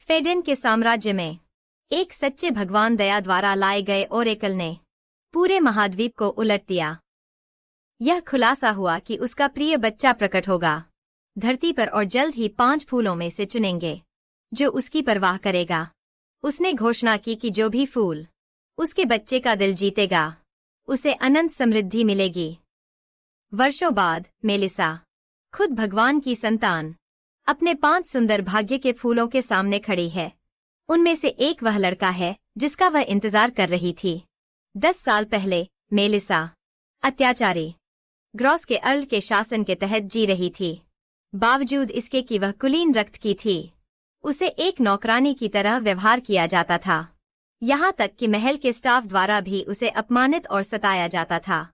फेडेन के साम्राज्य में एक सच्चे भगवान दया द्वारा लाए गए ओरेकल ने पूरे महाद्वीप को उलट दिया। यह खुलासा हुआ कि उसका प्रिय बच्चा प्रकट होगा धरती पर और जल्द ही 5 फूलों में से चुनेंगे जो उसकी परवाह करेगा। उसने घोषणा की कि जो भी फूल उसके बच्चे का दिल जीतेगा उसे अनंत समृद्धि मिलेगी। वर्षों बाद मेलिसा, खुद भगवान की संतान, अपने 5 सुंदर भाग्य के फूलों के सामने खड़ी है। उनमें से एक वह लड़का है जिसका वह इंतजार कर रही थी। 10 साल पहले मेलिसा अत्याचारी ग्रॉस के अर्ल के शासन के तहत जी रही थी। बावजूद इसके कि वह कुलीन रक्त की थी, उसे एक नौकरानी की तरह व्यवहार किया जाता था। यहाँ तक कि महल के स्टाफ द्वारा भी उसे अपमानित और सताया जाता था।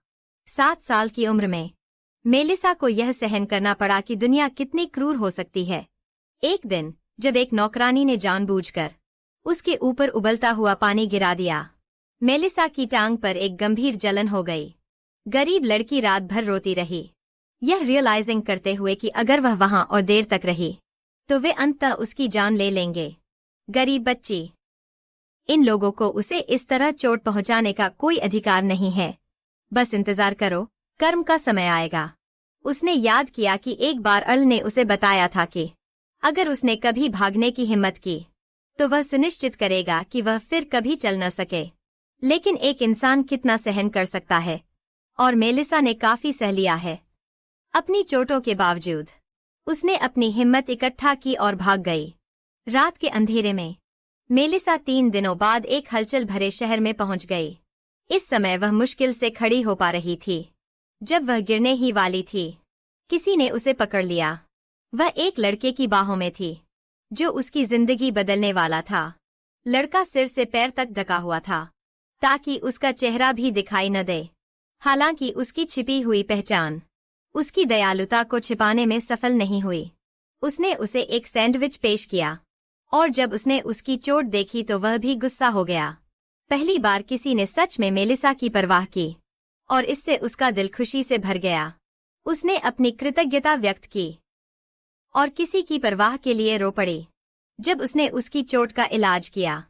7 साल की उम्र में मेलिसा को यह सहन करना पड़ा कि दुनिया कितनी क्रूर हो सकती है। एक दिन जब एक नौकरानी ने जानबूझकर उसके ऊपर उबलता हुआ पानी गिरा दिया, मेलिसा की टांग पर एक गंभीर जलन हो गई। गरीब लड़की रात भर रोती रही, यह रियलाइजिंग करते हुए कि अगर वह वहां और देर तक रही तो वे अंततः उसकी जान ले लेंगे। गरीब बच्ची, इन लोगों को उसे इस तरह चोट पहुंचाने का कोई अधिकार नहीं है। बस इंतजार करो, कर्म का समय आएगा। उसने याद किया कि एक बार अर्ल ने उसे बताया था कि अगर उसने कभी भागने की हिम्मत की तो वह सुनिश्चित करेगा कि वह फिर कभी चल न सके। लेकिन एक इंसान कितना सहन कर सकता है, और मेलिसा ने काफी सह लिया है। अपनी चोटों के बावजूद उसने अपनी हिम्मत इकट्ठा की और भाग गई। रात के अंधेरे में मेलिसा 3 दिनों बाद एक हलचल भरे शहर में पहुंच गई। इस समय वह मुश्किल से खड़ी हो पा रही थी। जब वह गिरने ही वाली थी, किसी ने उसे पकड़ लिया। वह एक लड़के की बाहों में थी जो उसकी जिंदगी बदलने वाला था। लड़का सिर से पैर तक ढका हुआ था ताकि उसका चेहरा भी दिखाई न दे। हालांकि उसकी छिपी हुई पहचान उसकी दयालुता को छिपाने में सफल नहीं हुई। उसने उसे एक सैंडविच पेश किया और जब उसने उसकी चोट देखी तो वह भी गुस्सा हो गया। पहली बार किसी ने सच में मेलिसा की परवाह की और इससे उसका दिल खुशी से भर गया। उसने अपनी कृतज्ञता व्यक्त की और किसी की परवाह के लिए रो पड़ी। जब उसने उसकी चोट का इलाज किया,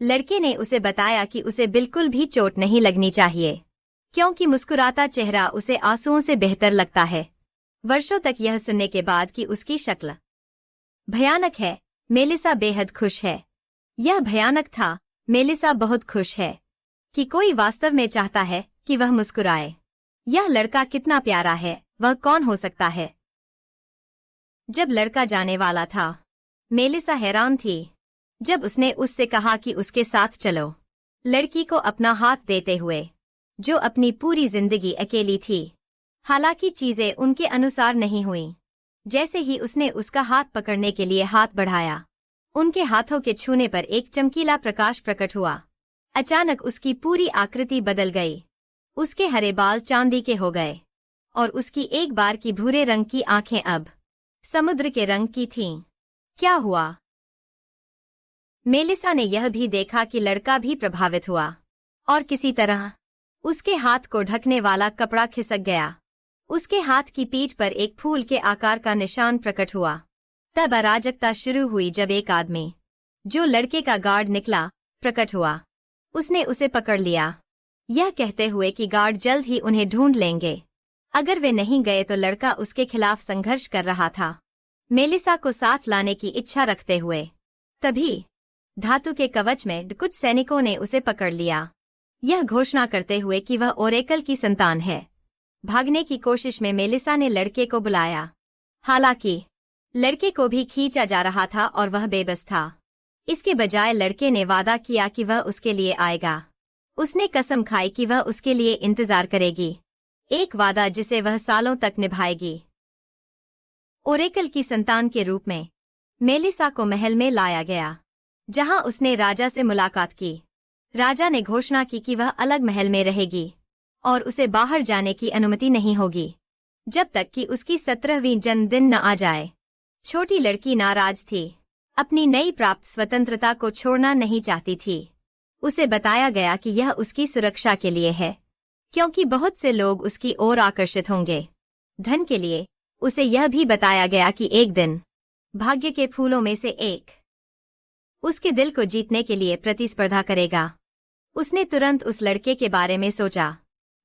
लड़के ने उसे बताया कि उसे बिल्कुल भी चोट नहीं लगनी चाहिए क्योंकि मुस्कुराता चेहरा उसे आंसुओं से बेहतर लगता है। वर्षों तक यह सुनने के बाद कि उसकी शक्ल भयानक है, मेलिसा बेहद खुश है। यह भयानक था, मेलिसा बहुत खुश है कि कोई वास्तव में चाहता है कि वह मुस्कुराए। यह लड़का कितना प्यारा है, वह कौन हो सकता है? जब लड़का जाने वाला था, मेलिसा हैरान थी। जब उसने उससे कहा कि उसके साथ चलो, लड़की को अपना हाथ देते हुए, जो अपनी पूरी जिंदगी अकेली थी। हालांकि चीजें उनके अनुसार नहीं हुईं। जैसे ही उसने उसका हाथ पकड़ने के लिए हाथ बढ़ाया, उनके हाथों के छूने पर एक चमकीला प्रकाश प्रकट हुआ। अचानक उसकी पूरी आकृति बदल गई। उसके हरे बाल चांदी के हो गए और उसकी एक बार की भूरे रंग की आंखें अब समुद्र के रंग की थीं। क्या हुआ? मेलिसा ने यह भी देखा कि लड़का भी प्रभावित हुआ और किसी तरह उसके हाथ को ढकने वाला कपड़ा खिसक गया। उसके हाथ की पीठ पर एक फूल के आकार का निशान प्रकट हुआ। तब अराजकता शुरू हुई जब एक आदमी, जो लड़के का गार्ड निकला, प्रकट हुआ। उसने उसे पकड़ लिया, यह कहते हुए कि गार्ड जल्द ही उन्हें ढूंढ लेंगे अगर वे नहीं गए तो। लड़का उसके खिलाफ संघर्ष कर रहा था, मेलिसा को साथ लाने की इच्छा रखते हुए। तभी धातु के कवच में कुछ सैनिकों ने उसे पकड़ लिया, यह घोषणा करते हुए कि वह ओरेकल की संतान है। भागने की कोशिश में मेलिसा ने लड़के को बुलाया। हालांकि लड़के को भी खींचा जा रहा था और वह बेबस था। इसके बजाय लड़के ने वादा किया कि वह उसके लिए आएगा। उसने कसम खाई कि वह उसके लिए इंतजार करेगी, एक वादा जिसे वह सालों तक निभाएगी। ओरेकल की संतान के रूप में मेलिसा को महल में लाया गया, जहां उसने राजा से मुलाकात की। राजा ने घोषणा की कि वह अलग महल में रहेगी और उसे बाहर जाने की अनुमति नहीं होगी जब तक कि उसकी 17वीं जन्मदिन न आ जाए। छोटी लड़की नाराज थी, अपनी नई प्राप्त स्वतंत्रता को छोड़ना नहीं चाहती थी। उसे बताया गया कि यह उसकी सुरक्षा के लिए है, क्योंकि बहुत से लोग उसकी ओर आकर्षित होंगे। धन के लिए उसे यह भी बताया गया कि एक दिन भाग्य के फूलों में से एक उसके दिल को जीतने के लिए प्रतिस्पर्धा करेगा। उसने तुरंत उस लड़के के बारे में सोचा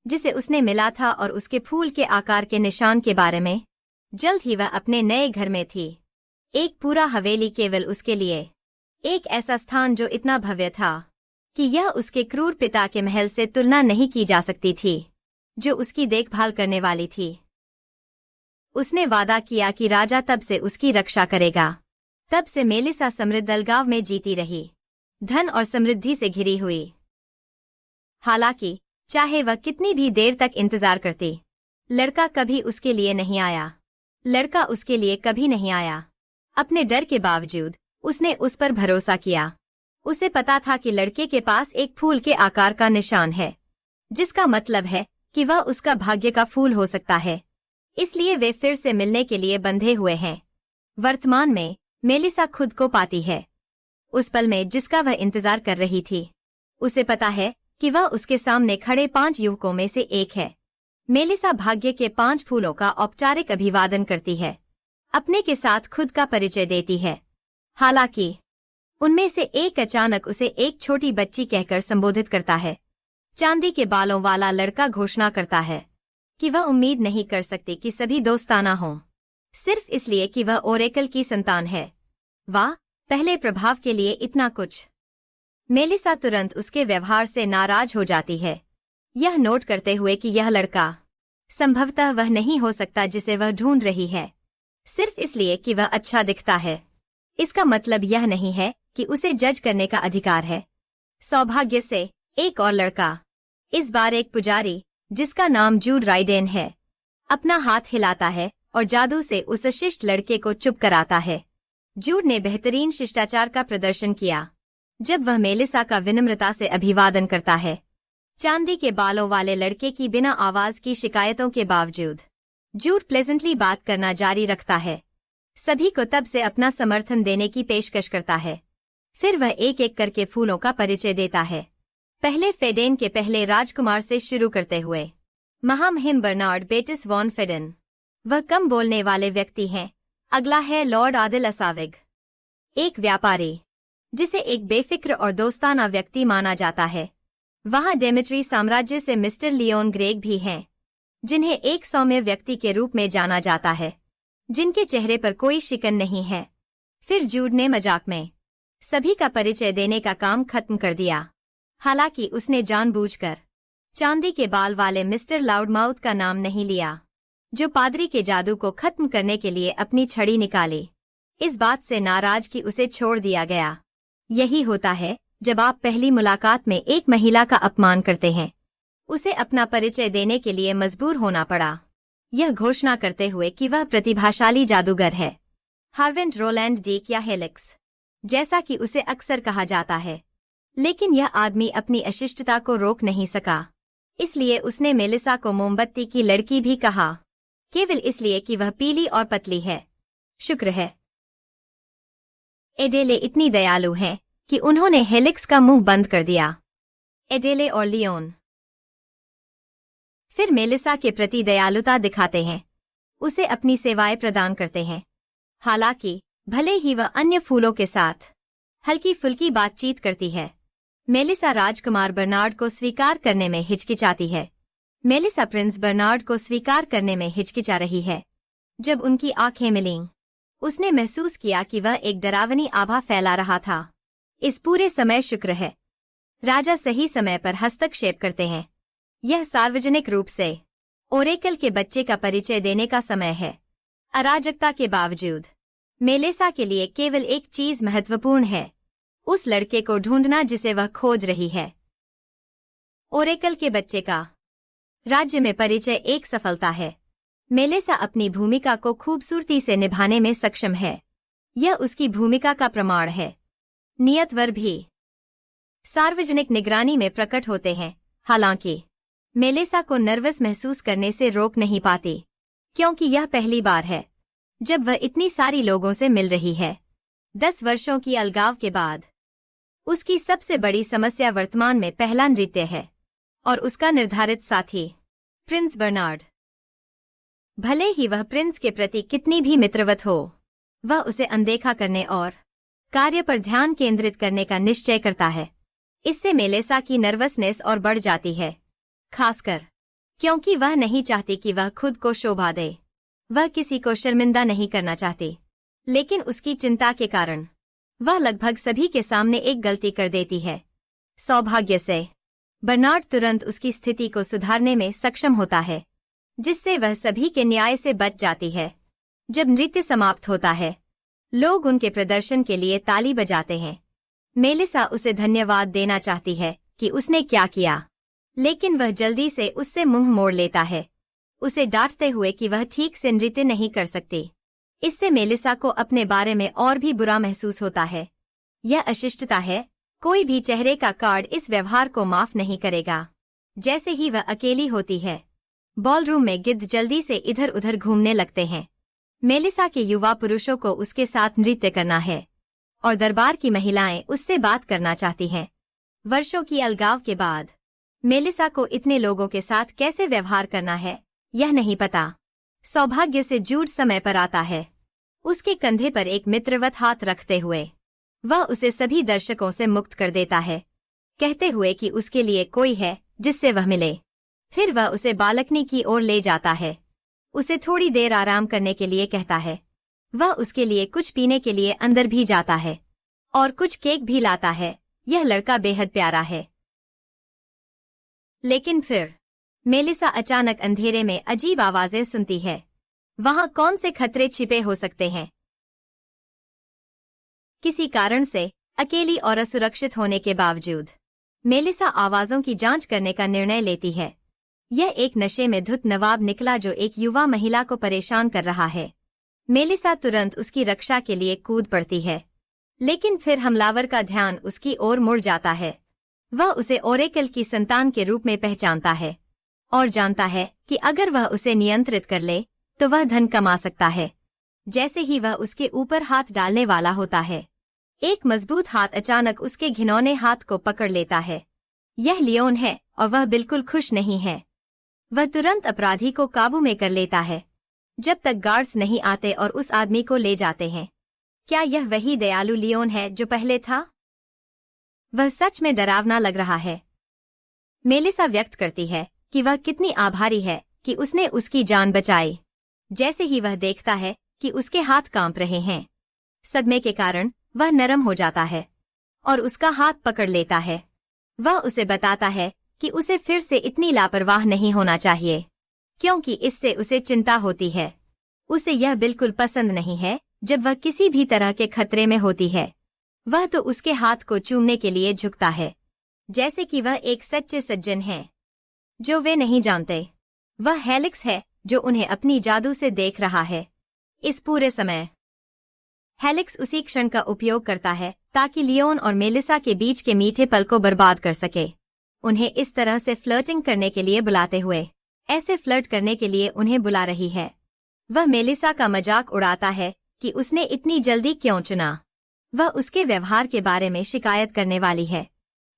जिसे उसने मिला था और उसके फूल के आकार के निशान के बारे में। जल्द ही वह अपने नए घर में थी। एक पूरा हवेली केवल उसके लिए, एक ऐसा स्थान जो इतना भव्य था कि यह उसके क्रूर पिता के महल से तुलना नहीं की जा सकती थी, जो उसकी देखभाल करने वाली थी। उसने वादा किया कि राजा तब से उसकी रक्षा करेगा। तब से मेलिसा समृद्ध अलगाव में जीती रही, धन और समृद्धि से घिरी हुई। हालांकि चाहे वह कितनी भी देर तक इंतजार करती, लड़का कभी उसके लिए नहीं आया। लड़का उसके लिए कभी नहीं आया। अपने डर के बावजूद उसने उस पर भरोसा किया। उसे पता था कि लड़के के पास एक फूल के आकार का निशान है, जिसका मतलब है कि वह उसका भाग्य का फूल हो सकता है। इसलिए वे फिर से मिलने के लिए बंधे हुए हैं। वर्तमान में मेलिसा खुद को पाती है, उस पल में जिसका वह इंतजार कर रही थी। उसे पता है कि वह उसके सामने खड़े 5 युवकों में से एक है। मेलिसा भाग्य के 5 फूलों का औपचारिक अभिवादन करती है, अपने के साथ खुद का परिचय देती है। हालांकि उनमें से एक अचानक उसे एक छोटी बच्ची कहकर संबोधित करता है। चांदी के बालों वाला लड़का घोषणा करता है कि वह उम्मीद नहीं कर सकती कि सभी दोस्ताना हों, सिर्फ इसलिए कि वह ओरेकल की संतान है। वाह, पहले प्रभाव के लिए इतना कुछ। मेलिसा तुरंत उसके व्यवहार से नाराज हो जाती है, यह नोट करते हुए कि यह लड़का संभवतः वह नहीं हो सकता जिसे वह ढूंढ रही है, सिर्फ इसलिए कि वह अच्छा दिखता है। इसका मतलब यह नहीं है कि उसे जज करने का अधिकार है। सौभाग्य से एक और लड़का, इस बार एक पुजारी जिसका नाम जूड राइडेन है, अपना हाथ हिलाता है और जादू से उस शिष्ट लड़के को चुप कराता है। जूड ने बेहतरीन शिष्टाचार का प्रदर्शन किया जब वह मेलिसा का विनम्रता से अभिवादन करता है। चांदी के बालों वाले लड़के की बिना आवाज की शिकायतों के बावजूद जूड प्लेजेंटली बात करना जारी रखता है, सभी को तब से अपना समर्थन देने की पेशकश करता है। फिर वह एक एक करके फूलों का परिचय देता है। पहले फेडेन के पहले राजकुमार से शुरू करते हुए महामहिम बर्नार्ड बेटिस वॉन फेडेन, वह कम बोलने वाले व्यक्ति हैं। अगला है लॉर्ड आदिल असाविग, एक व्यापारी जिसे एक बेफिक्र और दोस्ताना व्यक्ति माना जाता है। वहां डेमेट्री साम्राज्य से मिस्टर लियोन ग्रेग भी हैं, जिन्हें एक सौम्य व्यक्ति के रूप में जाना जाता है, जिनके चेहरे पर कोई शिकन नहीं है। फिर जूड ने मजाक में सभी का परिचय देने का काम खत्म कर दिया। हालांकि उसने जानबूझकर चांदी के बाल वाले मिस्टर लाउडमाउथ का नाम नहीं लिया, जो पादरी के जादू को खत्म करने के लिए अपनी छड़ी निकाली, इस बात से नाराज कि उसे छोड़ दिया गया। यही होता है जब आप पहली मुलाकात में एक महिला का अपमान करते हैं। उसे अपना परिचय देने के लिए मजबूर होना पड़ा, यह घोषणा करते हुए कि वह प्रतिभाशाली जादूगर है, हार्वेंट रोलैंड डीक या हेलिक्स, जैसा कि उसे अक्सर कहा जाता है। लेकिन यह आदमी अपनी अशिष्टता को रोक नहीं सका, इसलिए उसने मेलिसा को मोमबत्ती की लड़की भी कहा, केवल इसलिए कि वह पीली और पतली है। शुक्र है एडेले इतनी दयालु हैं कि उन्होंने हेलिक्स का मुंह बंद कर दिया। एडेले और लियोन फिर मेलिसा के प्रति दयालुता दिखाते हैं, उसे अपनी सेवाएं प्रदान करते हैं। हालांकि भले ही वह अन्य फूलों के साथ हल्की फुल्की बातचीत करती है, मेलिसा राजकुमार बर्नार्ड को स्वीकार करने में हिचकिचाती है। मेलिसा प्रिंस बर्नार्ड को स्वीकार करने में हिचकिचा रही है। जब उनकी आंखें मिलीं, उसने महसूस किया कि वह एक डरावनी आभा फैला रहा था। इस पूरे समय शुक्र है राजा सही समय पर हस्तक्षेप करते हैं। यह सार्वजनिक रूप से ओरेकल के बच्चे का परिचय देने का समय है। अराजकता के बावजूद मेलिसा के लिए केवल एक चीज महत्वपूर्ण है, उस लड़के को ढूंढना जिसे वह खोज रही है। ओरेकल के बच्चे का राज्य में परिचय एक सफलता है। मेलिसा अपनी भूमिका को खूबसूरती से निभाने में सक्षम है, यह उसकी भूमिका का प्रमाण है। नियतवर भी सार्वजनिक निगरानी में प्रकट होते हैं। हालांकि मेलिसा को नर्वस महसूस करने से रोक नहीं पाती, क्योंकि यह पहली बार है जब वह इतनी सारी लोगों से मिल रही है। 10 वर्षों की अलगाव के बाद उसकी सबसे बड़ी समस्या वर्तमान में पहला नृत्य है और उसका निर्धारित साथी प्रिंस बर्नार्ड। भले ही वह प्रिंस के प्रति कितनी भी मित्रवत हो, वह उसे अनदेखा करने और कार्य पर ध्यान केंद्रित करने का निश्चय करता है। इससे मेलिसा की नर्वसनेस और बढ़ जाती है, खासकर क्योंकि वह नहीं चाहती कि वह खुद को शोभा दे। वह किसी को शर्मिंदा नहीं करना चाहती, लेकिन उसकी चिंता के कारण वह लगभग सभी के सामने एक गलती कर देती है। सौभाग्य से बर्नार्ड तुरंत उसकी स्थिति को सुधारने में सक्षम होता है, जिससे वह सभी के न्याय से बच जाती है। जब नृत्य समाप्त होता है, लोग उनके प्रदर्शन के लिए ताली बजाते हैं। मेलिसा उसे धन्यवाद देना चाहती है कि उसने क्या किया, लेकिन वह जल्दी से उससे मुंह मोड़ लेता है, उसे डांटते हुए कि वह ठीक से नृत्य नहीं कर सकती। इससे मेलिसा को अपने बारे में और भी बुरा महसूस होता है। यह अशिष्टता है, कोई भी चेहरे का कार्ड इस व्यवहार को माफ नहीं करेगा। जैसे ही वह अकेली होती है, बॉलरूम में गिद्ध जल्दी से इधर उधर घूमने लगते हैं। मेलिसा के युवा पुरुषों को उसके साथ नृत्य करना है और दरबार की महिलाएं उससे बात करना चाहती हैं। वर्षों की अलगाव के बाद मेलिसा को इतने लोगों के साथ कैसे व्यवहार करना है, यह नहीं पता। सौभाग्य से जूड समय पर आता है। उसके कंधे पर एक मित्रवत हाथ रखते हुए वह उसे सभी दर्शकों से मुक्त कर देता है, कहते हुए कि उसके लिए कोई है जिससे वह मिले। फिर वह उसे बालकनी की ओर ले जाता है, उसे थोड़ी देर आराम करने के लिए कहता है। वह उसके लिए कुछ पीने के लिए अंदर भी जाता है और कुछ केक भी लाता है। यह लड़का बेहद प्यारा है। लेकिन फिर मेलिसा अचानक अंधेरे में अजीब आवाजें सुनती है। वहां कौन से खतरे छिपे हो सकते हैं? किसी कारण से अकेली और असुरक्षित होने के बावजूद मेलिसा आवाजों की जांच करने का निर्णय लेती है। यह एक नशे में धुत नवाब निकला जो एक युवा महिला को परेशान कर रहा है। मेलिसा तुरंत उसकी रक्षा के लिए कूद पड़ती है, लेकिन फिर हमलावर का ध्यान उसकी ओर मुड़ जाता है। वह उसे ओरेकल की संतान के रूप में पहचानता है और जानता है कि अगर वह उसे नियंत्रित कर ले तो वह धन कमा सकता है। जैसे ही वह उसके ऊपर हाथ डालने वाला होता है, एक मजबूत हाथ अचानक उसके घिनौने हाथ को पकड़ लेता है। यह लियोन है और वह बिल्कुल खुश नहीं है। वह तुरंत अपराधी को काबू में कर लेता है, जब तक गार्ड्स नहीं आते और उस आदमी को ले जाते हैं। क्या यह वही दयालु लियोन है जो पहले था? वह सच में डरावना लग रहा है। मेलिसा व्यक्त करती है कि वह कितनी आभारी है कि उसने उसकी जान बचाई। जैसे ही वह देखता है कि उसके हाथ कांप रहे हैं, सदमे के कारण वह नरम हो जाता है और उसका हाथ पकड़ लेता है। वह उसे बताता है कि उसे फिर से इतनी लापरवाह नहीं होना चाहिए, क्योंकि इससे उसे चिंता होती है। उसे यह बिल्कुल पसंद नहीं है जब वह किसी भी तरह के खतरे में होती है। वह तो उसके हाथ को चूमने के लिए झुकता है, जैसे कि वह एक सच्चे सज्जन है। जो वे नहीं जानते, वह हेलिक्स है जो उन्हें अपनी जादू से देख रहा है। इस पूरे समय हेलिक्स उसी क्षण का उपयोग करता है ताकि लियोन और मेलिसा के बीच के मीठे पल को बर्बाद कर सके। उन्हें इस तरह से फ्लर्टिंग करने के लिए बुलाते हुए ऐसे फ्लर्ट करने के लिए उन्हें बुला रही है। वह मेलिसा का मजाक उड़ाता है कि उसने इतनी जल्दी क्यों चुना। वह उसके व्यवहार के बारे में शिकायत करने वाली है,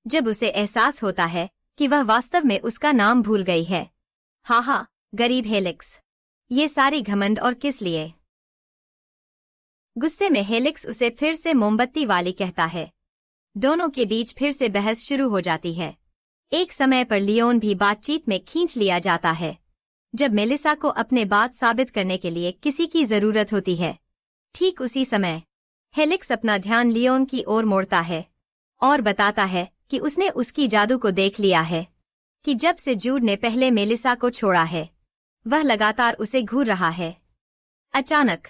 जब उसे एहसास होता है कि वह वास्तव में उसका नाम भूल गई है। हा, गरीब हेलिक्स, ये सारी घमंड और किस लिए? गुस्से में हेलिक्स उसे फिर से मोमबत्ती वाली कहता है। दोनों के बीच फिर से बहस शुरू हो जाती है। एक समय पर लियोन भी बातचीत में खींच लिया जाता है, जब मेलिसा को अपने बात साबित करने के लिए किसी की जरूरत होती है। ठीक उसी समय हेलिक्स अपना ध्यान लियोन की ओर मोड़ता है और बताता है कि उसने उसकी जादू को देख लिया है, कि जब से जूड ने पहले मेलिसा को छोड़ा है, वह लगातार उसे घूर रहा है। अचानक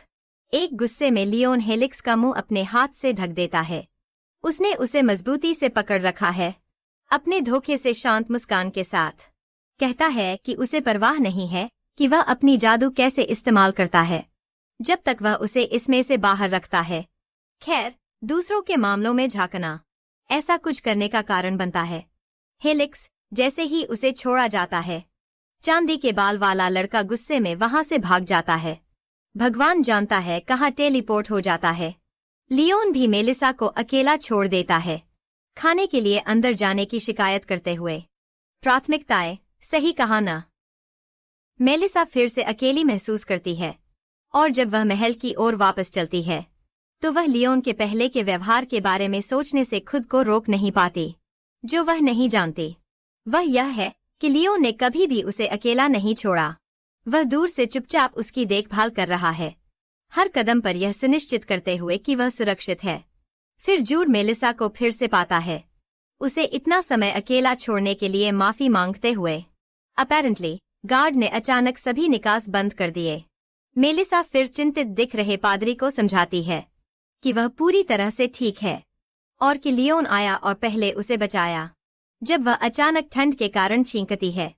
एक गुस्से में लियोन हेलिक्स का मुंह अपने हाथ से ढक देता है। उसने उसे मजबूती से पकड़ रखा है, अपने धोखे से शांत मुस्कान के साथ। कहता है कि उसे परवाह नहीं है कि वह अपनी जादू कैसे इस्तेमाल करता है, जब तक वह उसे इसमें से बाहर रखता है। खैर, दूसरों के मामलों में झांकना ऐसा कुछ करने का कारण बनता है। हेलिक्स जैसे ही उसे छोड़ा जाता है, चांदी के बाल वाला लड़का गुस्से में वहां से भाग जाता है। भगवान जानता है कहाँ टेलीपोर्ट हो जाता है। लियोन भी मेलिसा को अकेला छोड़ देता है, खाने के लिए अंदर जाने की शिकायत करते हुए। प्राथमिकताएं, सही कहा ना? मेलिसा फिर से अकेली महसूस करती है, और जब वह महल की ओर वापस चलती है, तो वह लियोन के पहले के व्यवहार के बारे में सोचने से खुद को रोक नहीं पाती। जो वह नहीं जानती वह यह है कि लियोन ने कभी भी उसे अकेला नहीं छोड़ा। वह दूर से चुपचाप उसकी देखभाल कर रहा है, हर कदम पर यह सुनिश्चित करते हुए कि वह सुरक्षित है। फिर जूड मेलिसा को फिर से पाता है, उसे इतना समय अकेला छोड़ने के लिए माफी मांगते हुए। अपेरेंटली गार्ड ने अचानक सभी निकास बंद कर दिए। मेलिसा फिर चिंतित दिख रहे पादरी को समझाती है कि वह पूरी तरह से ठीक है और कि लियोन आया और पहले उसे बचाया जब वह अचानक ठंड के कारण छींकती है।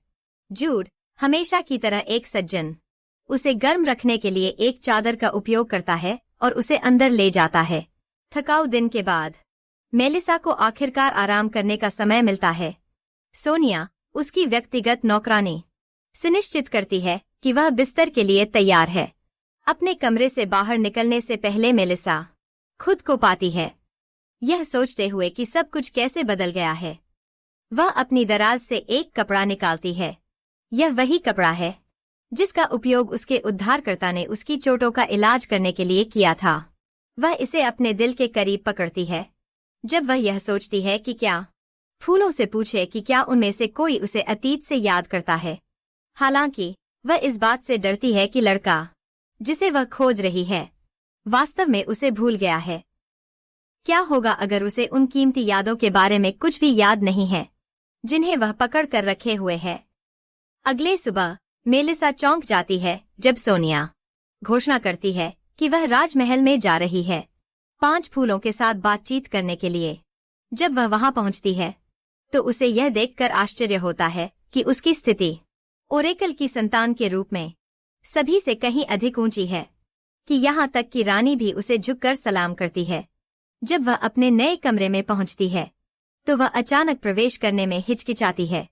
जूड हमेशा की तरह एक सज्जन उसे गर्म रखने के लिए एक चादर का उपयोग करता है और उसे अंदर ले जाता है। थकाऊ दिन के बाद मेलिसा को आखिरकार आराम करने का समय मिलता है। सोनिया उसकी व्यक्तिगत नौकरानी सुनिश्चित करती है कि वह बिस्तर के लिए तैयार है। अपने कमरे से बाहर निकलने से पहले मेलिसा खुद को पाती है, यह सोचते हुए कि सब कुछ कैसे बदल गया है। वह अपनी दराज से एक कपड़ा निकालती है। यह वही कपड़ा है जिसका उपयोग उसके उद्धारकर्ता ने उसकी चोटों का इलाज करने के लिए किया था। वह इसे अपने दिल के करीब पकड़ती है जब वह यह सोचती है कि क्या फूलों से पूछे कि क्या उनमें से कोई उसे अतीत से याद करता है। हालांकि वह इस बात से डरती है कि लड़का जिसे वह खोज रही है वास्तव में उसे भूल गया है। क्या होगा अगर उसे उन कीमती यादों के बारे में कुछ भी याद नहीं है जिन्हें वह पकड़ कर रखे हुए है। अगले सुबह मेलिसा चौंक जाती है जब सोनिया घोषणा करती है कि वह राजमहल में जा रही है 5 फूलों के साथ बातचीत करने के लिए। जब वह वहां पहुंचती है तो उसे यह देखकर आश्चर्य होता है कि उसकी स्थिति ओरेकल की संतान के रूप में सभी से कहीं अधिक ऊंची है, कि यहाँ तक कि रानी भी उसे झुककर सलाम करती है। जब वह अपने नए कमरे में पहुंचती है तो वह अचानक प्रवेश करने में हिचकिचाती है।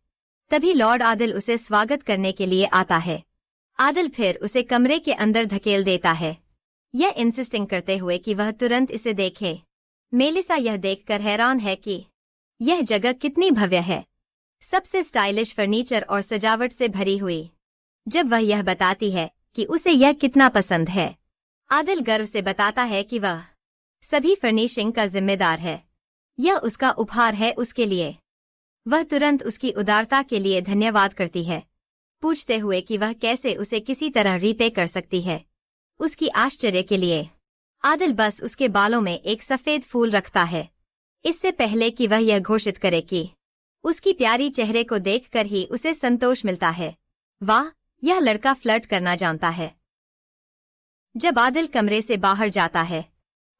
तभी लॉर्ड आदिल उसे स्वागत करने के लिए आता है। आदिल फिर उसे कमरे के अंदर धकेल देता है, यह इंसिस्टिंग करते हुए कि वह तुरंत इसे देखे। मेलिसा यह देखकर हैरान है कि यह जगह कितनी भव्य है, सबसे स्टाइलिश फर्नीचर और सजावट से भरी हुई। जब वह यह बताती है कि उसे यह कितना पसंद है, आदिल गर्व से बताता है कि वह सभी फर्निशिंग का जिम्मेदार है, यह उसका उपहार है उसके लिए। वह तुरंत उसकी उदारता के लिए धन्यवाद करती है, पूछते हुए कि वह कैसे उसे किसी तरह रीपे कर सकती है। उसकी आश्चर्य के लिए आदिल बस उसके बालों में एक सफेद फूल रखता है, इससे पहले कि वह यह घोषित करे कि उसकी प्यारी चेहरे को देखकर ही उसे संतोष मिलता है। वाह, यह लड़का फ्लर्ट करना जानता है। जब आदिल कमरे से बाहर जाता है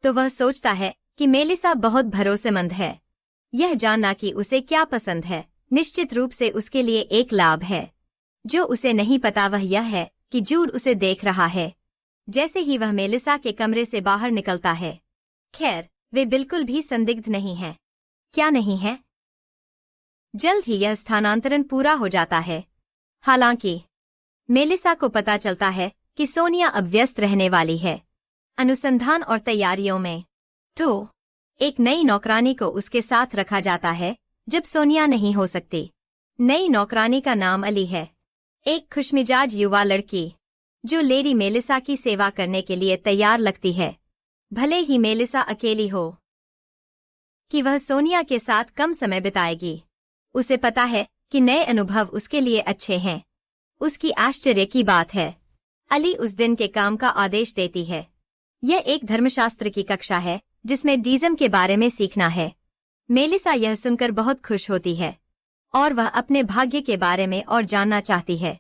तो वह सोचता है कि मेलिसा बहुत भरोसेमंद है। यह जानना कि उसे क्या पसंद है निश्चित रूप से उसके लिए एक लाभ है। जो उसे नहीं पता वह यह है कि जूड उसे देख रहा है जैसे ही वह मेलिसा के कमरे से बाहर निकलता है। खैर, वे बिल्कुल भी संदिग्ध नहीं हैं। क्या नहीं है? जल्द ही यह स्थानांतरण पूरा हो जाता है। हालांकि मेलिसा को पता चलता है कि सोनिया अब व्यस्त रहने वाली है अनुसंधान और तैयारियों में, तो एक नई नौकरानी को उसके साथ रखा जाता है जब सोनिया नहीं हो सकती। नई नौकरानी का नाम अली है, एक खुशमिजाज युवा लड़की जो लेडी मेलिसा की सेवा करने के लिए तैयार लगती है, भले ही मेलिसा अकेली हो कि वह सोनिया के साथ कम समय बिताएगी। उसे पता है कि नए अनुभव उसके लिए अच्छे हैं। उसकी आश्चर्य की बात है, अली उस दिन के काम का आदेश देती है। यह एक धर्मशास्त्र की कक्षा है जिसमें डीज़म के बारे में सीखना है। मेलिसा यह सुनकर बहुत खुश होती है और वह अपने भाग्य के बारे में और जानना चाहती है।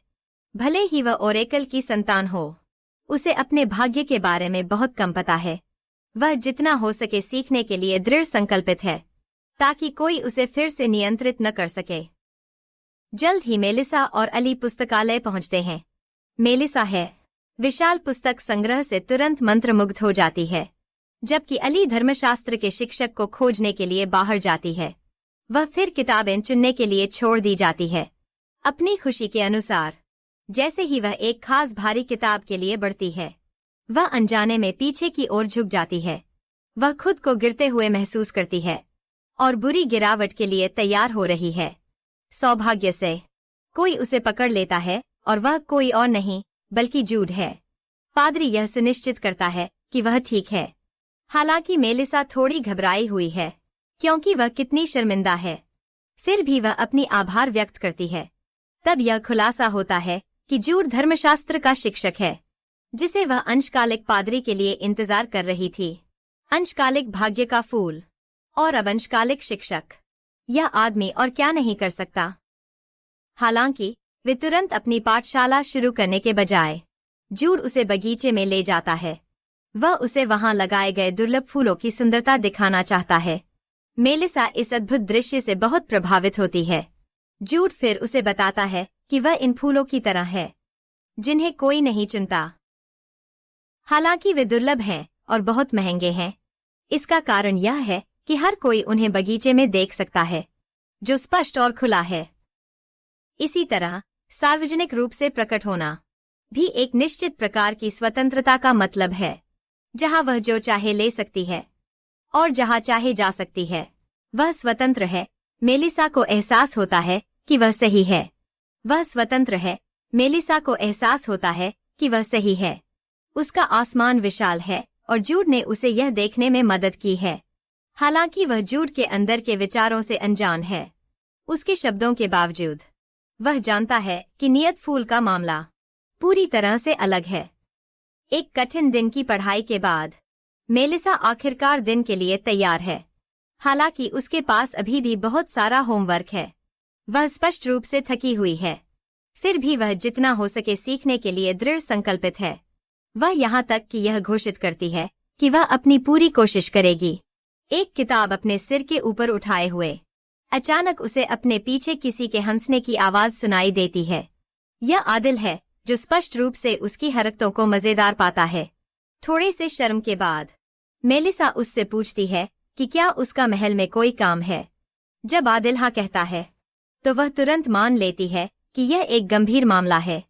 भले ही वह ओरेकल की संतान हो, उसे अपने भाग्य के बारे में बहुत कम पता है। वह जितना हो सके सीखने के लिए दृढ़ संकल्पित है ताकि कोई उसे फिर से नियंत्रित न कर सके। जल्द ही मेलिसा और अली पुस्तकालय पहुंचते हैं। मेलिसा है विशाल पुस्तक संग्रह से तुरंत मंत्रमुग्ध हो जाती है, जबकि अली धर्मशास्त्र के शिक्षक को खोजने के लिए बाहर जाती है। वह फिर किताबें चुनने के लिए छोड़ दी जाती है अपनी खुशी के अनुसार। जैसे ही वह एक खास भारी किताब के लिए बढ़ती है, वह अनजाने में पीछे की ओर झुक जाती है। वह खुद को गिरते हुए महसूस करती है और बुरी गिरावट के लिए तैयार हो रही है। सौभाग्य से कोई उसे पकड़ लेता है और वह कोई और नहीं बल्कि जूड है। पादरी यह सुनिश्चित करता है कि वह ठीक है हालांकि मेलिसा थोड़ी घबराई हुई है क्योंकि वह कितनी शर्मिंदा है, फिर भी वह अपनी आभार व्यक्त करती है। तब यह खुलासा होता है कि जूड धर्मशास्त्र का शिक्षक है जिसे वह अंशकालिक पादरी के लिए इंतजार कर रही थी। अंशकालिक भाग्य का फूल और अब अंशकालिक शिक्षक, यह आदमी और क्या नहीं कर सकता। हालांकि वे तुरंत अपनी पाठशाला शुरू करने के बजाय जूड उसे बगीचे में ले जाता है। वह उसे वहां लगाए गए दुर्लभ फूलों की सुंदरता दिखाना चाहता है। मेलिसा इस अद्भुत दृश्य से बहुत प्रभावित होती है। जूड फिर उसे बताता है कि वह इन फूलों की तरह है जिन्हें कोई नहीं चुनता। हालांकि वे दुर्लभ हैं और बहुत महंगे हैं। इसका कारण यह है कि हर कोई उन्हें बगीचे में देख सकता है जो स्पष्ट और खुला है। इसी तरह सार्वजनिक रूप से प्रकट होना भी एक निश्चित प्रकार की स्वतंत्रता का मतलब है, जहां वह जो चाहे ले सकती है और जहां चाहे जा सकती है। वह स्वतंत्र है। मेलिसा को एहसास होता है कि वह सही है। वह स्वतंत्र है। मेलिसा को एहसास होता है कि वह सही है। उसका आसमान विशाल है और जूड ने उसे यह देखने में मदद की है। हालांकि वह जूड के अंदर के विचारों से अनजान है। उसके शब्दों के बावजूद वह जानता है कि नियत फूल का मामला पूरी तरह से अलग है। एक कठिन दिन की पढ़ाई के बाद मेलिसा आखिरकार दिन के लिए तैयार है। हालांकि उसके पास अभी भी बहुत सारा होमवर्क है। वह स्पष्ट रूप से थकी हुई है, फिर भी वह जितना हो सके सीखने के लिए दृढ़ संकल्पित है। वह यहाँ तक कि यह घोषित करती है कि वह अपनी पूरी कोशिश करेगी। एक किताब अपने सिर के ऊपर उठाए हुए अचानक उसे अपने पीछे किसी के हंसने की आवाज सुनाई देती है। यह आदिल है जो स्पष्ट रूप से उसकी हरकतों को मजेदार पाता है। थोड़े से शर्म के बाद मेलिसा उससे पूछती है कि क्या उसका महल में कोई काम है। जब आदिल हाँ कहता है तो वह तुरंत मान लेती है कि यह एक गंभीर मामला है,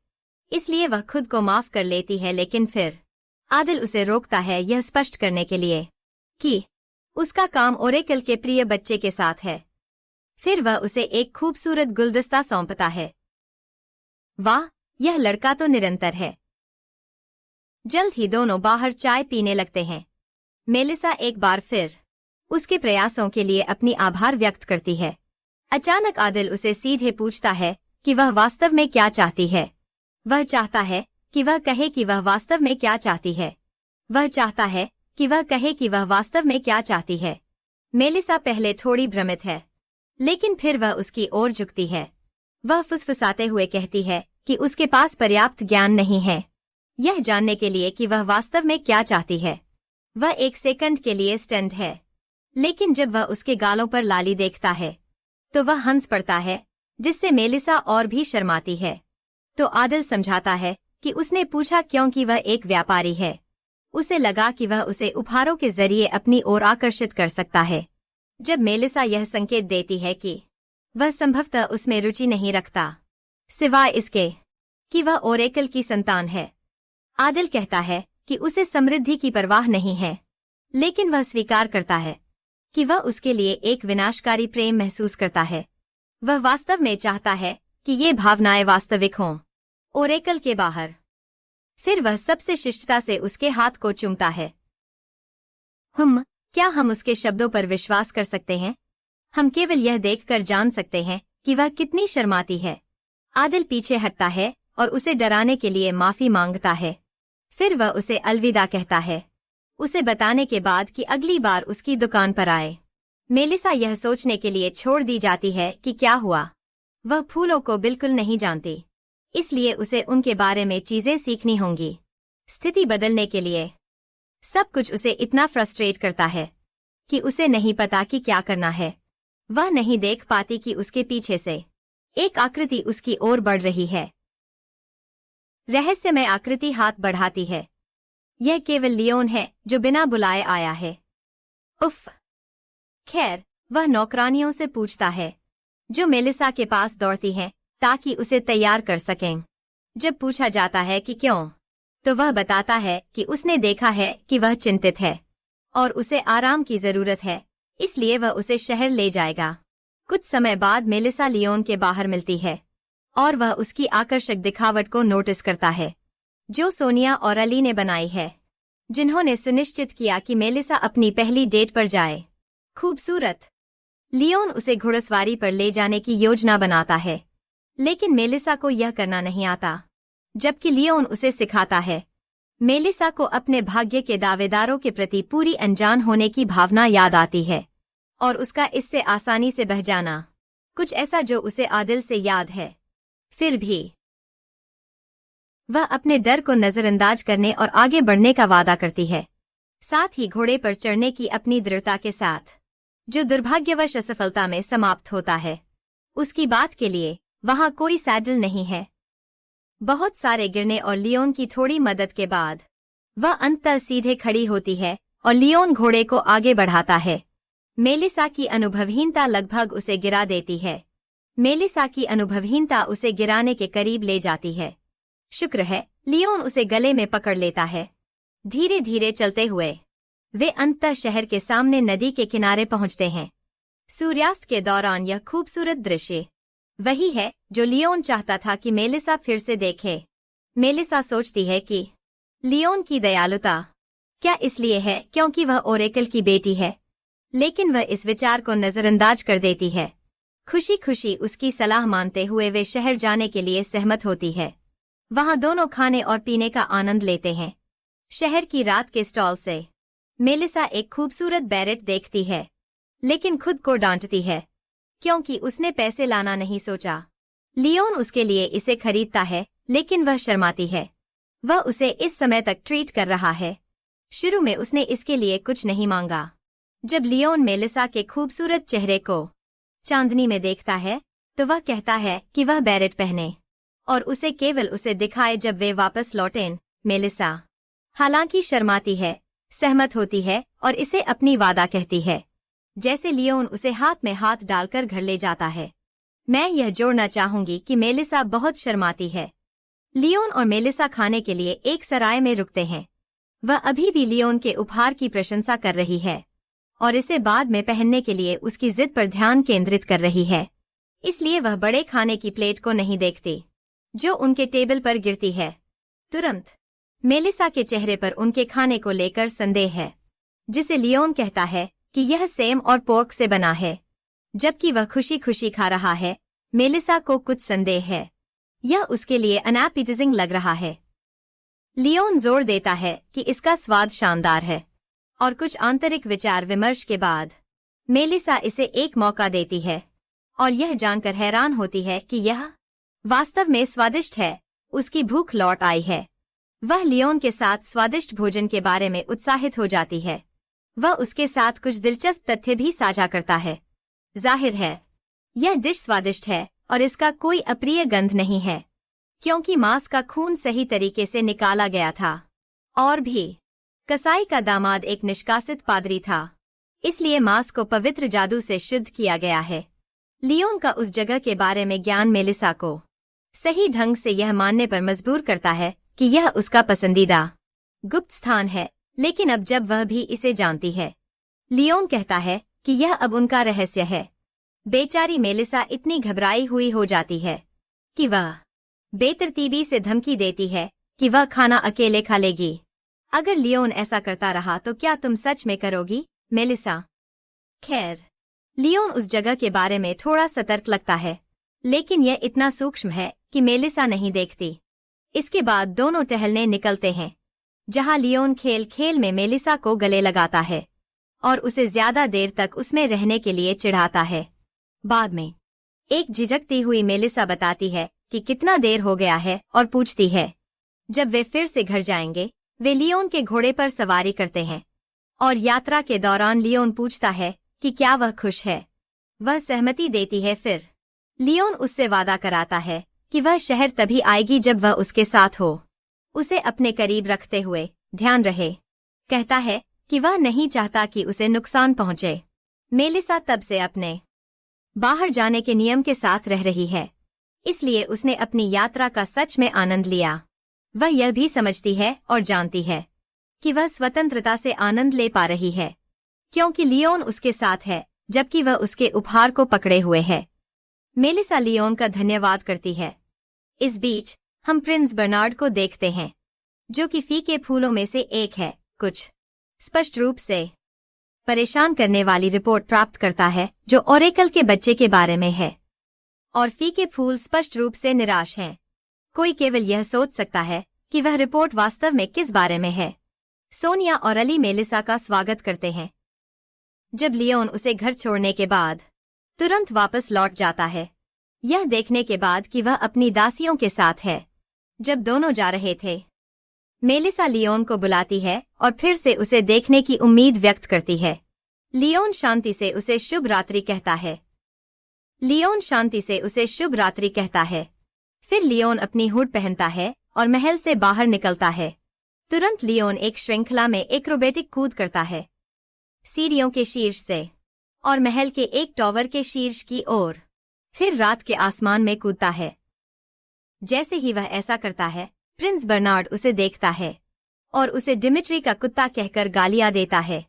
इसलिए वह खुद को माफ कर लेती है। लेकिन फिर आदिल उसे रोकता है यह स्पष्ट करने के लिए कि उसका काम ओरेकल के प्रिय बच्चे के साथ है। फिर वह उसे एक खूबसूरत गुलदस्ता सौंपता है। वाह, यह लड़का तो निरंतर है। जल्द ही दोनों बाहर चाय पीने लगते हैं। मेलिसा एक बार फिर उसके प्रयासों के लिए अपनी आभार व्यक्त करती है। अचानक आदिल उसे सीधे पूछता है कि वह वास्तव में क्या चाहती है। वह चाहता है कि वह कहे कि वह वास्तव में क्या चाहती है। वह चाहता है कि वह कहे कि वह वास्तव में क्या चाहती है। मेलिसा पहले थोड़ी भ्रमित है, लेकिन फिर वह उसकी ओर झुकती है। वह फुसफुसाते हुए कहती है कि उसके पास पर्याप्त ज्ञान नहीं है यह जानने के लिए कि वह वास्तव में क्या चाहती है। वह एक सेकंड के लिए स्टन्ड है, लेकिन जब वह उसके गालों पर लाली देखता है तो वह हंस पड़ता है, जिससे मेलिसा और भी शर्माती है। तो आदिल समझाता है कि उसने पूछा क्योंकि वह एक व्यापारी है। उसे लगा कि वह उसे उपहारों के जरिए अपनी ओर आकर्षित कर सकता है। जब मेलिसा यह संकेत देती है कि वह संभवतः उसमें रुचि नहीं रखता, सिवाय इसके कि वह ओरेकल की संतान है, आदिल कहता है कि उसे समृद्धि की परवाह नहीं है, लेकिन वह स्वीकार करता है कि वह उसके लिए एक विनाशकारी प्रेम महसूस करता है। वह वास्तव में चाहता है कि ये भावनाएं वास्तविक हों। ओरेकल के बाहर फिर वह सबसे शिष्टता से उसके हाथ को चूमता है। क्या हम उसके शब्दों पर विश्वास कर सकते हैं? हम केवल यह देखकर जान सकते हैं कि वह कितनी शर्माती है। आदिल पीछे हटता है और उसे डराने के लिए माफी मांगता है। फिर वह उसे अलविदा कहता है, उसे बताने के बाद कि अगली बार उसकी दुकान पर आए। मेलिसा यह सोचने के लिए छोड़ दी जाती है कि क्या हुआ। वह फूलों को बिल्कुल नहीं जानती, इसलिए उसे उनके बारे में चीजें सीखनी होंगी। स्थिति बदलने के लिए सब कुछ उसे इतना फ्रस्ट्रेट करता है कि उसे नहीं पता कि क्या करना है। वह नहीं देख पाती कि उसके पीछे से एक आकृति उसकी ओर बढ़ रही है। रहस्यमय आकृति हाथ बढ़ाती है। यह केवल लियोन है जो बिना बुलाए आया है। उफ। खैर, वह नौकरानियों से पूछता है जो मेलिसा के पास दौड़ती हैं ताकि उसे तैयार कर सकें। जब पूछा जाता है कि क्यों, तो वह बताता है कि उसने देखा है कि वह चिंतित है और उसे आराम की जरूरत है, इसलिए वह उसे शहर ले जाएगा। कुछ समय बाद मेलिसा लियोन के बाहर मिलती है और वह उसकी आकर्षक दिखावट को नोटिस करता है जो सोनिया और अली ने बनाई है। जिन्होंने सुनिश्चित किया कि मेलिसा अपनी पहली डेट पर जाए। खूबसूरत लियोन उसे घुड़सवारी पर ले जाने की योजना बनाता है, लेकिन मेलिसा को यह करना नहीं आता, जबकि लियोन उसे सिखाता है। मेलिसा को अपने भाग्य के दावेदारों के प्रति पूरी अनजान होने की भावना याद आती है, और उसका इससे आसानी से बह जाना, कुछ ऐसा जो उसे आदिल से याद है। फिर भी वह अपने डर को नजरअंदाज करने और आगे बढ़ने का वादा करती है, साथ ही घोड़े पर चढ़ने की अपनी दृढ़ता के साथ, जो दुर्भाग्यवश असफलता में समाप्त होता है। उसकी बात के लिए वहां कोई सैडल नहीं है। बहुत सारे गिरने और लियोन की थोड़ी मदद के बाद वह अंततः सीधे खड़ी होती है और लियोन घोड़े को आगे बढ़ाता है। मेलिसा की अनुभवहीनता लगभग उसे गिरा देती है। मेलिसा की अनुभवहीनता उसे गिराने के करीब ले जाती है। शुक्र है लियोन उसे गले में पकड़ लेता है। धीरे धीरे चलते हुए वे अंततः शहर के सामने नदी के किनारे पहुंचते हैं। सूर्यास्त के दौरान यह खूबसूरत दृश्य वही है जो लियोन चाहता था कि मेलिसा फिर से देखे। मेलिसा सोचती है कि लियोन की दयालुता क्या इसलिए है क्योंकि वह ओरेकल की बेटी है, लेकिन वह इस विचार को नजरअंदाज कर देती है। खुशी खुशी उसकी सलाह मानते हुए वे शहर जाने के लिए सहमत होती है। वहां दोनों खाने और पीने का आनंद लेते हैं। शहर की रात के स्टॉल से मेलिसा एक खूबसूरत बैरेट देखती है, लेकिन खुद को डांटती है क्योंकि उसने पैसे लाना नहीं सोचा। लियोन उसके लिए इसे खरीदता है, लेकिन वह शर्माती है। वह उसे इस समय तक ट्रीट कर रहा है। शुरू में उसने इसके लिए कुछ नहीं मांगा। जब लियोन मेलिसा के खूबसूरत चेहरे को चांदनी में देखता है, तो वह कहता है कि वह बैरेट पहने और उसे केवल उसे दिखाए जब वे वापस लौटें। मेलिसा हालांकि शर्माती है, सहमत होती है और इसे अपनी वादा कहती है। जैसे लियोन उसे हाथ में हाथ डालकर घर ले जाता है। मैं यह जोड़ना चाहूंगी कि मेलिसा बहुत शर्माती है। लियोन और मेलिसा खाने के लिए एक सराय में रुकते हैं। वह अभी भी लियोन के उपहार की प्रशंसा कर रही है और इसे बाद में पहनने के लिए उसकी जिद पर ध्यान केंद्रित कर रही है। इसलिए वह बड़े खाने की प्लेट को नहीं देखती जो उनके टेबल पर गिरती है। तुरंत मेलिसा के चेहरे पर उनके खाने को लेकर संदेह है, जिसे लियोन कहता है कि यह सेम और पोर्क से बना है, जबकि वह खुशी खुशी खा रहा है। मेलिसा को कुछ संदेह है, यह उसके लिए अनएपेटाइजिंग लग रहा है। लियोन जोर देता है कि इसका स्वाद शानदार है, और कुछ आंतरिक विचार विमर्श के बाद मेलिसा इसे एक मौका देती है और यह जानकर हैरान होती है कि यह वास्तव में स्वादिष्ट है। उसकी भूख लौट आई है। वह लियोन के साथ स्वादिष्ट भोजन के बारे में उत्साहित हो जाती है। वह उसके साथ कुछ दिलचस्प तथ्य भी साझा करता है। जाहिर है यह डिश स्वादिष्ट है और इसका कोई अप्रिय गंध नहीं है, क्योंकि मांस का खून सही तरीके से निकाला गया था। और भी कसाई का दामाद एक निष्कासित पादरी था, इसलिए मांस को पवित्र जादू से शुद्ध किया गया है। लियोन का उस जगह के बारे में ज्ञान मेलिसा को सही ढंग से यह मानने पर मजबूर करता है कि यह उसका पसंदीदा गुप्त स्थान है। लेकिन अब जब वह भी इसे जानती है, लियोन कहता है कि यह अब उनका रहस्य है। बेचारी मेलिसा इतनी घबराई हुई हो जाती है कि वह बेतरतीबी से धमकी देती है कि वह खाना अकेले खा लेगी। अगर लियोन ऐसा करता रहा तो क्या तुम सच में करोगी, मेलिसा? खैर, लियोन उस जगह के बारे में थोड़ा सतर्क लगता है, लेकिन यह इतना सूक्ष्म है कि मेलिसा नहीं देखती। इसके बाद दोनों टहलने निकलते हैं, जहां लियोन खेल खेल में मेलिसा को गले लगाता है और उसे ज्यादा देर तक उसमें रहने के लिए चिढ़ाता है। बाद में एक झिझकती हुई मेलिसा बताती है कि कितना देर हो गया है और पूछती है जब वे फिर से घर जाएंगे। वे लियोन के घोड़े पर सवारी करते हैं और यात्रा के दौरान लियोन पूछता है कि क्या वह खुश है। वह सहमति देती है। फिर लियोन उससे वादा कराता है कि वह शहर तभी आएगी जब वह उसके साथ हो। उसे अपने करीब रखते हुए ध्यान रहे। कहता है कि वह नहीं चाहता कि उसे नुकसान पहुंचे। मेलिसा तब से अपने बाहर जाने के नियम के साथ रह रही है, इसलिए उसने अपनी यात्रा का सच में आनंद लिया। वह यह भी समझती है और जानती है कि वह स्वतंत्रता से आनंद ले पा रही है, क्योंकि लियोन उसके साथ है, जबकि वह उसके उपहार को पकड़े हुए है। मेलिसा लियोन का धन्यवाद करती है। इस बीच हम प्रिंस बर्नार्ड को देखते हैं, जो कि फीके फूलों में से एक है। कुछ स्पष्ट रूप से परेशान करने वाली रिपोर्ट प्राप्त करता है जो ओरेकल के बच्चे के बारे में है। और फीके फूल स्पष्ट रूप से निराश हैं। कोई केवल यह सोच सकता है कि वह रिपोर्ट वास्तव में किस बारे में है। सोनिया और अली मेलिसा का स्वागत करते हैं। जब लियोन उसे घर छोड़ने के बाद तुरंत वापस लौट जाता है, यह देखने के बाद कि वह अपनी दासियों के साथ है। जब दोनों जा रहे थे, मेलिसा लियोन को बुलाती है और फिर से उसे देखने की उम्मीद व्यक्त करती है। लियोन शांति से उसे शुभ रात्रि कहता है। फिर लियोन अपनी हुड पहनता है और महल से बाहर निकलता है। तुरंत लियोन एक श्रृंखला में एक्रोबेटिक कूद करता है, सीढ़ियों के शीर्ष से और महल के एक टॉवर के शीर्ष की ओर, फिर रात के आसमान में कूदता है। जैसे ही वह ऐसा करता है, प्रिंस बर्नार्ड उसे देखता है और उसे डिमिट्री का कुत्ता कहकर गालियां देता है।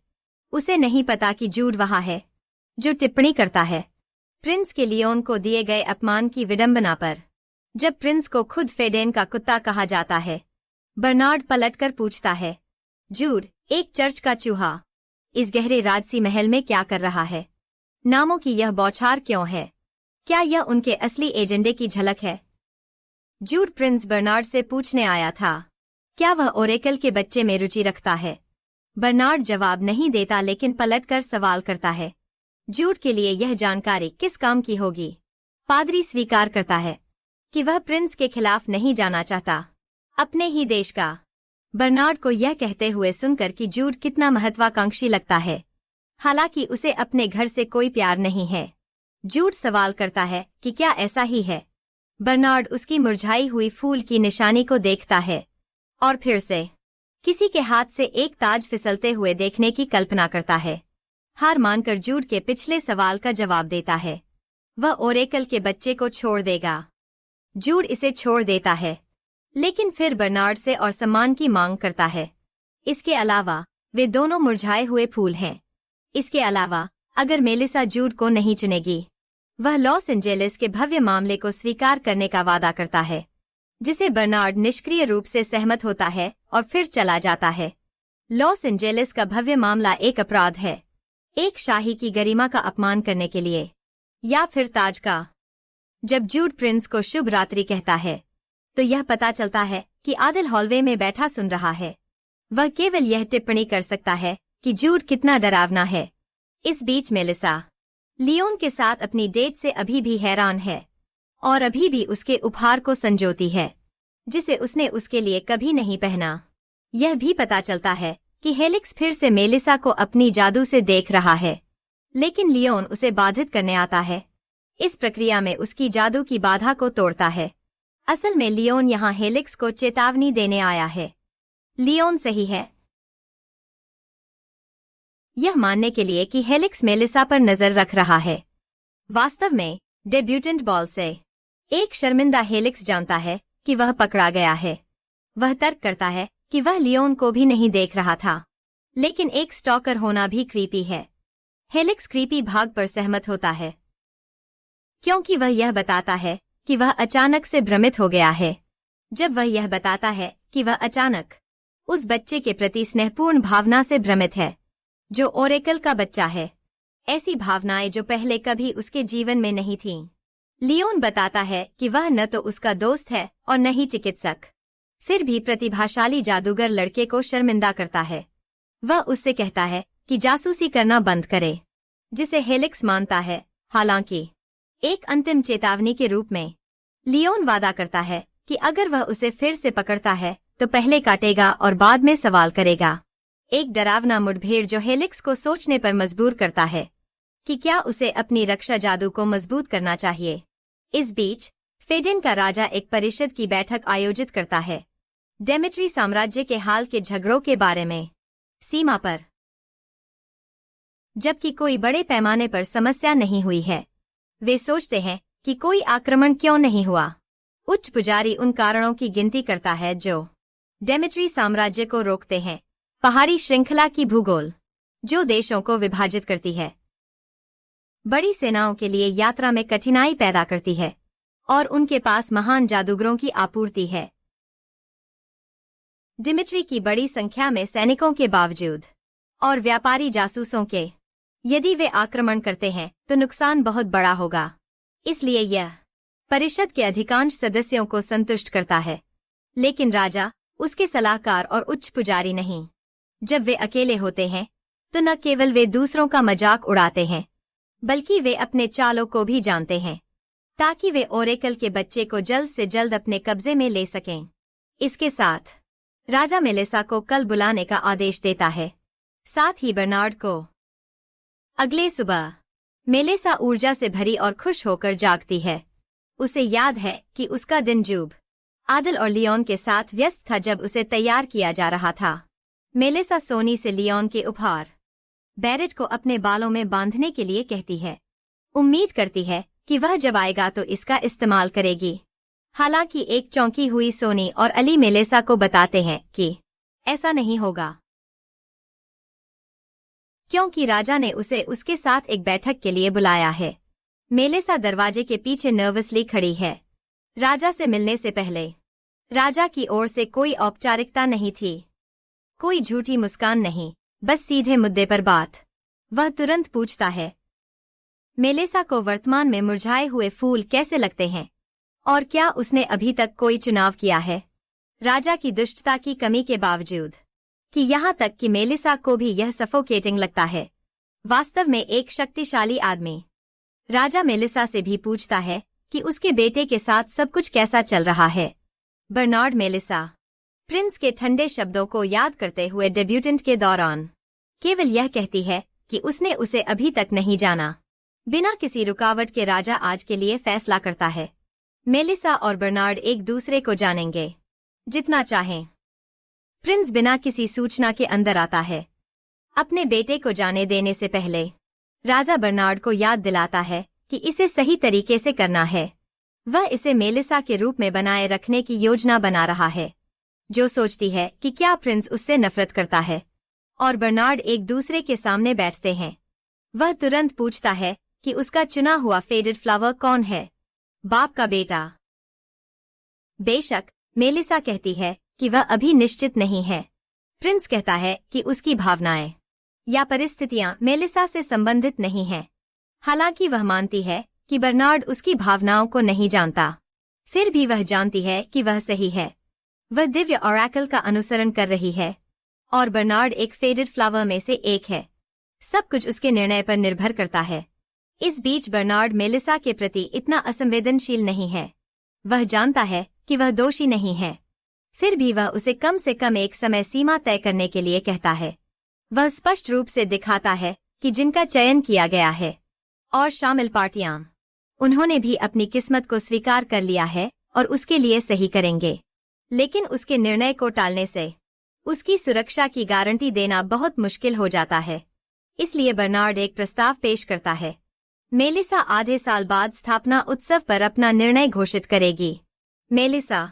उसे नहीं पता कि जूड वहां है, जो टिप्पणी करता है प्रिंस के लियोन को दिए गए अपमान की विडंबना पर। जब प्रिंस को खुद फेडेन का कुत्ता कहा जाता है, बर्नार्ड पलटकर पूछता है, जूड, एक चर्च का चूहा इस गहरे राजसी महल में क्या कर रहा है? नामों की यह बौछार क्यों है? क्या यह उनके असली एजेंडे की झलक है? जूड प्रिंस बर्नार्ड से पूछने आया था, क्या वह ओरेकल के बच्चे में रुचि रखता है? बर्नार्ड जवाब नहीं देता लेकिन पलटकर सवाल करता है, जूड के लिए यह जानकारी किस काम की होगी? पादरी स्वीकार करता है कि वह प्रिंस के खिलाफ नहीं जाना चाहता, अपने ही देश का। बर्नार्ड को यह कहते हुए सुनकर कि जूड कितना महत्वाकांक्षी लगता है, हालांकि उसे अपने घर से कोई प्यार नहीं है। जूड सवाल करता है कि क्या ऐसा ही है? बर्नार्ड उसकी मुरझाई हुई फूल की निशानी को देखता है और फिर से किसी के हाथ से एक ताज फिसलते हुए देखने की कल्पना करता है। हार मानकर जूड के पिछले सवाल का जवाब देता है, वह ओरेकल के बच्चे को छोड़ देगा। जूड इसे छोड़ देता है, लेकिन फिर बर्नार्ड से और सम्मान की मांग करता है। इसके अलावा वे दोनों मुरझाए हुए फूल हैं। इसके अलावा अगर मेलिसा जूड को नहीं चुनेगी, वह लॉस एंजेलिस के भव्य मामले को स्वीकार करने का वादा करता है, जिसे बर्नार्ड निष्क्रिय रूप से सहमत होता है और फिर चला जाता है। लॉस एंजेलिस का भव्य मामला एक अपराध है, एक शाही की गरिमा का अपमान करने के लिए, या फिर ताज का। जब जूड प्रिंस को शुभ रात्रि कहता है, तो यह पता चलता है कि आदिल हॉलवे में बैठा सुन रहा है। वह केवल यह टिप्पणी कर सकता है कि जूड कितना डरावना है। इस बीच मेलिसा लियोन के साथ अपनी डेट से अभी भी हैरान है और अभी भी उसके उपहार को संजोती है, जिसे उसने उसके लिए कभी नहीं पहना। यह भी पता चलता है कि हेलिक्स फिर से मेलिसा को अपनी जादू से देख रहा है, लेकिन लियोन उसे बाधित करने आता है। इस प्रक्रिया में उसकी जादू की बाधा को तोड़ता है। असल में लियोन यहाँ हेलिक्स को चेतावनी देने आया है। लियोन सही है यह मानने के लिए कि हेलिक्स मेलिसा पर नजर रख रहा है। वास्तव में डेब्यूटेंट बॉल से एक शर्मिंदा हेलिक्स जानता है कि वह पकड़ा गया है। वह तर्क करता है कि वह लियोन को भी नहीं देख रहा था, लेकिन एक स्टॉकर होना भी क्रीपी है। हेलिक्स क्रीपी भाग पर सहमत होता है, क्योंकि वह यह बताता है कि वह अचानक से भ्रमित हो गया है। जब वह यह बताता है कि वह अचानक उस बच्चे के प्रति स्नेहपूर्ण भावना से भ्रमित है, जो ओरेकल का बच्चा है, ऐसी भावनाएं जो पहले कभी उसके जीवन में नहीं थीं। लियोन बताता है कि वह न तो उसका दोस्त है और न ही चिकित्सक, फिर भी प्रतिभाशाली जादूगर लड़के को शर्मिंदा करता है। वह उससे कहता है कि जासूसी करना बंद करे, जिसे हेलिक्स मानता है। हालांकि एक अंतिम चेतावनी के रूप में लियोन वादा करता है कि अगर वह उसे फिर से पकड़ता है तो पहले काटेगा और बाद में सवाल करेगा। एक डरावना मुठभेड़ जो हेलिक्स को सोचने पर मजबूर करता है कि क्या उसे अपनी रक्षा जादू को मजबूत करना चाहिए। इस बीच फेडेन का राजा एक परिषद की बैठक आयोजित करता है, डेमेट्री साम्राज्य के हाल के झगड़ों के बारे में। सीमा पर जबकि कोई बड़े पैमाने पर समस्या नहीं हुई है, वे सोचते हैं कि कोई आक्रमण क्यों नहीं हुआ। उच्च पुजारी उन कारणों की गिनती करता है जो डेमेट्री साम्राज्य को रोकते हैं। पहाड़ी श्रृंखला की भूगोल, जो देशों को विभाजित करती है, बड़ी सेनाओं के लिए यात्रा में कठिनाई पैदा करती है, और उनके पास महान जादूगरों की आपूर्ति है। डिमिट्री की बड़ी संख्या में सैनिकों के बावजूद और व्यापारी जासूसों के, यदि वे आक्रमण करते हैं तो नुकसान बहुत बड़ा होगा। इसलिए यह परिषद के अधिकांश सदस्यों को संतुष्ट करता है, लेकिन राजा, उसके सलाहकार और उच्च पुजारी नहीं। जब वे अकेले होते हैं तो न केवल वे दूसरों का मजाक उड़ाते हैं, बल्कि वे अपने चालों को भी जानते हैं, ताकि वे ओरेकल के बच्चे को जल्द से जल्द अपने कब्जे में ले सकें। इसके साथ राजा मेलिसा को कल बुलाने का आदेश देता है, साथ ही बर्नार्ड को। अगले सुबह मेलिसा ऊर्जा से भरी और खुश होकर जागती है। उसे याद है कि उसका दिन जूब, आदिल और लियोन के साथ व्यस्त था जब उसे तैयार किया जा रहा था। मेलिसा सोनी से लियोन के उपहार बैरेट को अपने बालों में बांधने के लिए कहती है। उम्मीद करती है कि वह जब आएगा तो इसका इस्तेमाल करेगी। हालांकि एक चौंकी हुई सोनी और अली मेलिसा को बताते हैं कि ऐसा नहीं होगा, क्योंकि राजा ने उसे उसके साथ एक बैठक के लिए बुलाया है। मेलिसा दरवाजे के पीछे नर्वसली खड़ी है। राजा से मिलने से पहले राजा की ओर से कोई औपचारिकता नहीं थी, कोई झूठी मुस्कान नहीं, बस सीधे मुद्दे पर बात। वह तुरंत पूछता है, मेलिसा को वर्तमान में मुरझाए हुए फूल कैसे लगते हैं, और क्या उसने अभी तक कोई चुनाव किया है। राजा की दुष्टता की कमी के बावजूद, कि यहाँ तक कि मेलिसा को भी यह सफोकेटिंग लगता है, वास्तव में एक शक्तिशाली आदमी। राजा मेलिसा से भी पूछता है कि उसके बेटे के साथ सब कुछ कैसा चल रहा है। बर्नार्ड मेलिसा प्रिंस के ठंडे शब्दों को याद करते हुए डेब्यूटेंट के दौरान केवल यह कहती है कि उसने उसे अभी तक नहीं जाना। बिना किसी रुकावट के राजा आज के लिए फैसला करता है। मेलिसा और बर्नार्ड एक दूसरे को जानेंगे जितना चाहें। प्रिंस बिना किसी सूचना के अंदर आता है। अपने बेटे को जाने देने से पहले राजा बर्नार्ड को याद दिलाता है कि इसे सही तरीके से करना है। वह इसे मेलिसा के रूप में बनाए रखने की योजना बना रहा है, जो सोचती है कि क्या प्रिंस उससे नफरत करता है। और बर्नार्ड एक दूसरे के सामने बैठते हैं। वह तुरंत पूछता है कि उसका चुना हुआ फेडेड फ्लावर कौन है, बाप का बेटा। बेशक, मेलिसा कहती है कि वह अभी निश्चित नहीं है। प्रिंस कहता है कि उसकी भावनाएं या परिस्थितियां मेलिसा से संबंधित नहीं हैं। हालांकि वह मानती है कि बर्नार्ड उसकी भावनाओं को नहीं जानता, फिर भी वह जानती है कि वह सही है। वह दिव्य ऑरेकल का अनुसरण कर रही है, और बर्नार्ड एक फेडेड फ्लावर में से एक है। सब कुछ उसके निर्णय पर निर्भर करता है। इस बीच बर्नार्ड मेलिसा के प्रति इतना असंवेदनशील नहीं है। वह जानता है कि वह दोषी नहीं है, फिर भी वह उसे कम से कम एक समय सीमा तय करने के लिए कहता है। वह स्पष्ट रूप से दिखाता है कि जिनका चयन किया गया है और शामिल पार्टियां, उन्होंने भी अपनी किस्मत को स्वीकार कर लिया है और उसके लिए सही करेंगे। लेकिन उसके निर्णय को टालने से उसकी सुरक्षा की गारंटी देना बहुत मुश्किल हो जाता है। इसलिए बर्नार्ड एक प्रस्ताव पेश करता है। मेलिसा आधे साल बाद स्थापना उत्सव पर अपना निर्णय घोषित करेगी। मेलिसा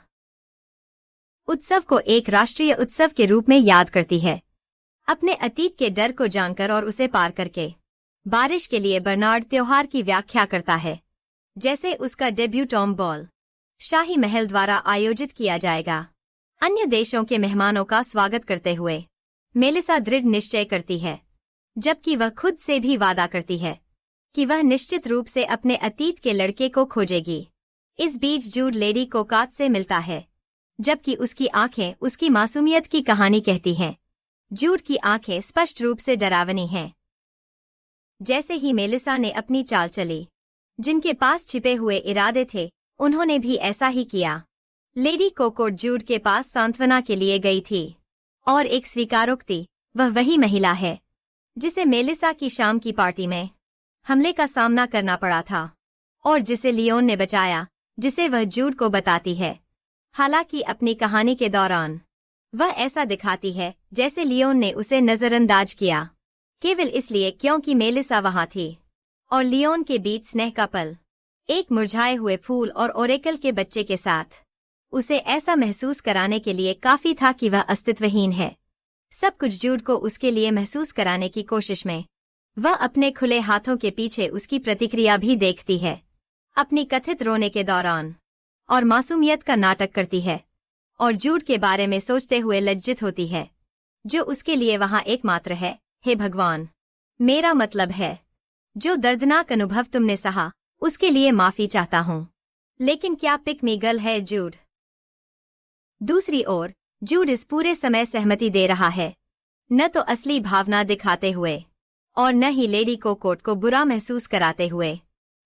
उत्सव को एक राष्ट्रीय उत्सव के रूप में याद करती है, अपने अतीत के डर को जानकर और उसे पार करके। बारिश के लिए बर्नार्ड त्योहार की व्याख्या करता है, जैसे उसका डेब्यूटॉम बॉल शाही महल द्वारा आयोजित किया जाएगा। अन्य देशों के मेहमानों का स्वागत करते हुए मेलिसा दृढ़ निश्चय करती है, जबकि वह खुद से भी वादा करती है कि वह निश्चित रूप से अपने अतीत के लड़के को खोजेगी। इस बीच जूड लेडी कोकात से मिलता है, जबकि उसकी आंखें उसकी मासूमियत की कहानी कहती हैं। जूड की आंखें स्पष्ट रूप से डरावनी हैं। जैसे ही मेलिसा ने अपनी चाल चली, जिनके पास छिपे हुए इरादे थे, उन्होंने भी ऐसा ही किया। लेडी कोकोट जूड के पास सांत्वना के लिए गई थी, और एक स्वीकारोक्ति, वह वही महिला है जिसे मेलिसा की शाम की पार्टी में हमले का सामना करना पड़ा था, और जिसे लियोन ने बचाया, जिसे वह जूड को बताती है। हालांकि अपनी कहानी के दौरान वह ऐसा दिखाती है जैसे लियोन ने उसे नजरअंदाज किया, केवल इसलिए क्योंकि मेलिसा वहां थी। और लियोन के बीच स्नेह का पल, एक मुरझाए हुए फूल और ओरेकल के बच्चे के साथ, उसे ऐसा महसूस कराने के लिए काफी था कि वह अस्तित्वहीन है। सब कुछ जूड को उसके लिए महसूस कराने की कोशिश में वह अपने खुले हाथों के पीछे उसकी प्रतिक्रिया भी देखती है, अपनी कथित रोने के दौरान, और मासूमियत का नाटक करती है। और जूड के बारे में सोचते हुए लज्जित होती है, जो उसके लिए वहां एकमात्र है। हे भगवान, मेरा मतलब है, जो दर्दनाक अनुभव तुमने सहा उसके लिए माफी चाहता हूँ। लेकिन क्या पिक मी गर्ल है जूड? दूसरी ओर जूड इस पूरे समय सहमति दे रहा है, न तो असली भावना दिखाते हुए और न ही लेडी कोकोट को बुरा महसूस कराते हुए।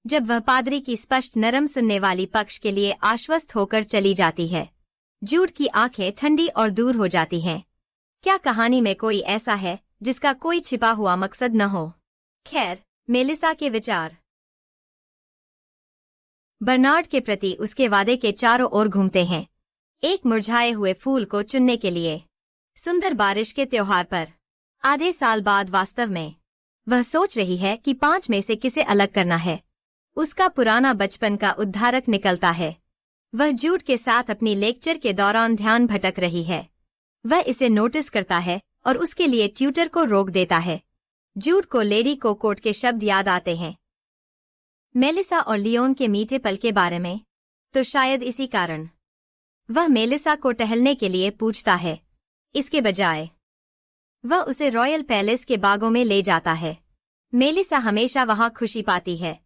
जब वह पादरी की स्पष्ट नरम सुनने वाली पक्ष के लिए आश्वस्त होकर चली जाती है, जूड की आंखें ठंडी और दूर हो जाती हैं। क्या कहानी में कोई ऐसा है जिसका कोई छिपा हुआ मकसद न हो? खैर, मेलिसा के विचार बर्नार्ड के प्रति उसके वादे के चारों ओर घूमते हैं, एक मुरझाए हुए फूल को चुनने के लिए। सुंदर बारिश के त्योहार पर आधे साल बाद वास्तव में वह सोच रही है कि 5 में से किसे अलग करना है। उसका पुराना बचपन का उद्धारक निकलता है। वह जूड के साथ अपनी लेक्चर के दौरान ध्यान भटक रही है। वह इसे नोटिस करता है और उसके लिए ट्यूटर को रोक देता है। जूड को लेडी कोकोट के शब्द याद आते हैं, मेलिसा और लियोन के मीठे पल के बारे में। तो शायद इसी कारण वह मेलिसा को टहलने के लिए पूछता है। इसके बजाय वह उसे रॉयल पैलेस के बागों में ले जाता है। मेलिसा हमेशा वहां खुशी पाती है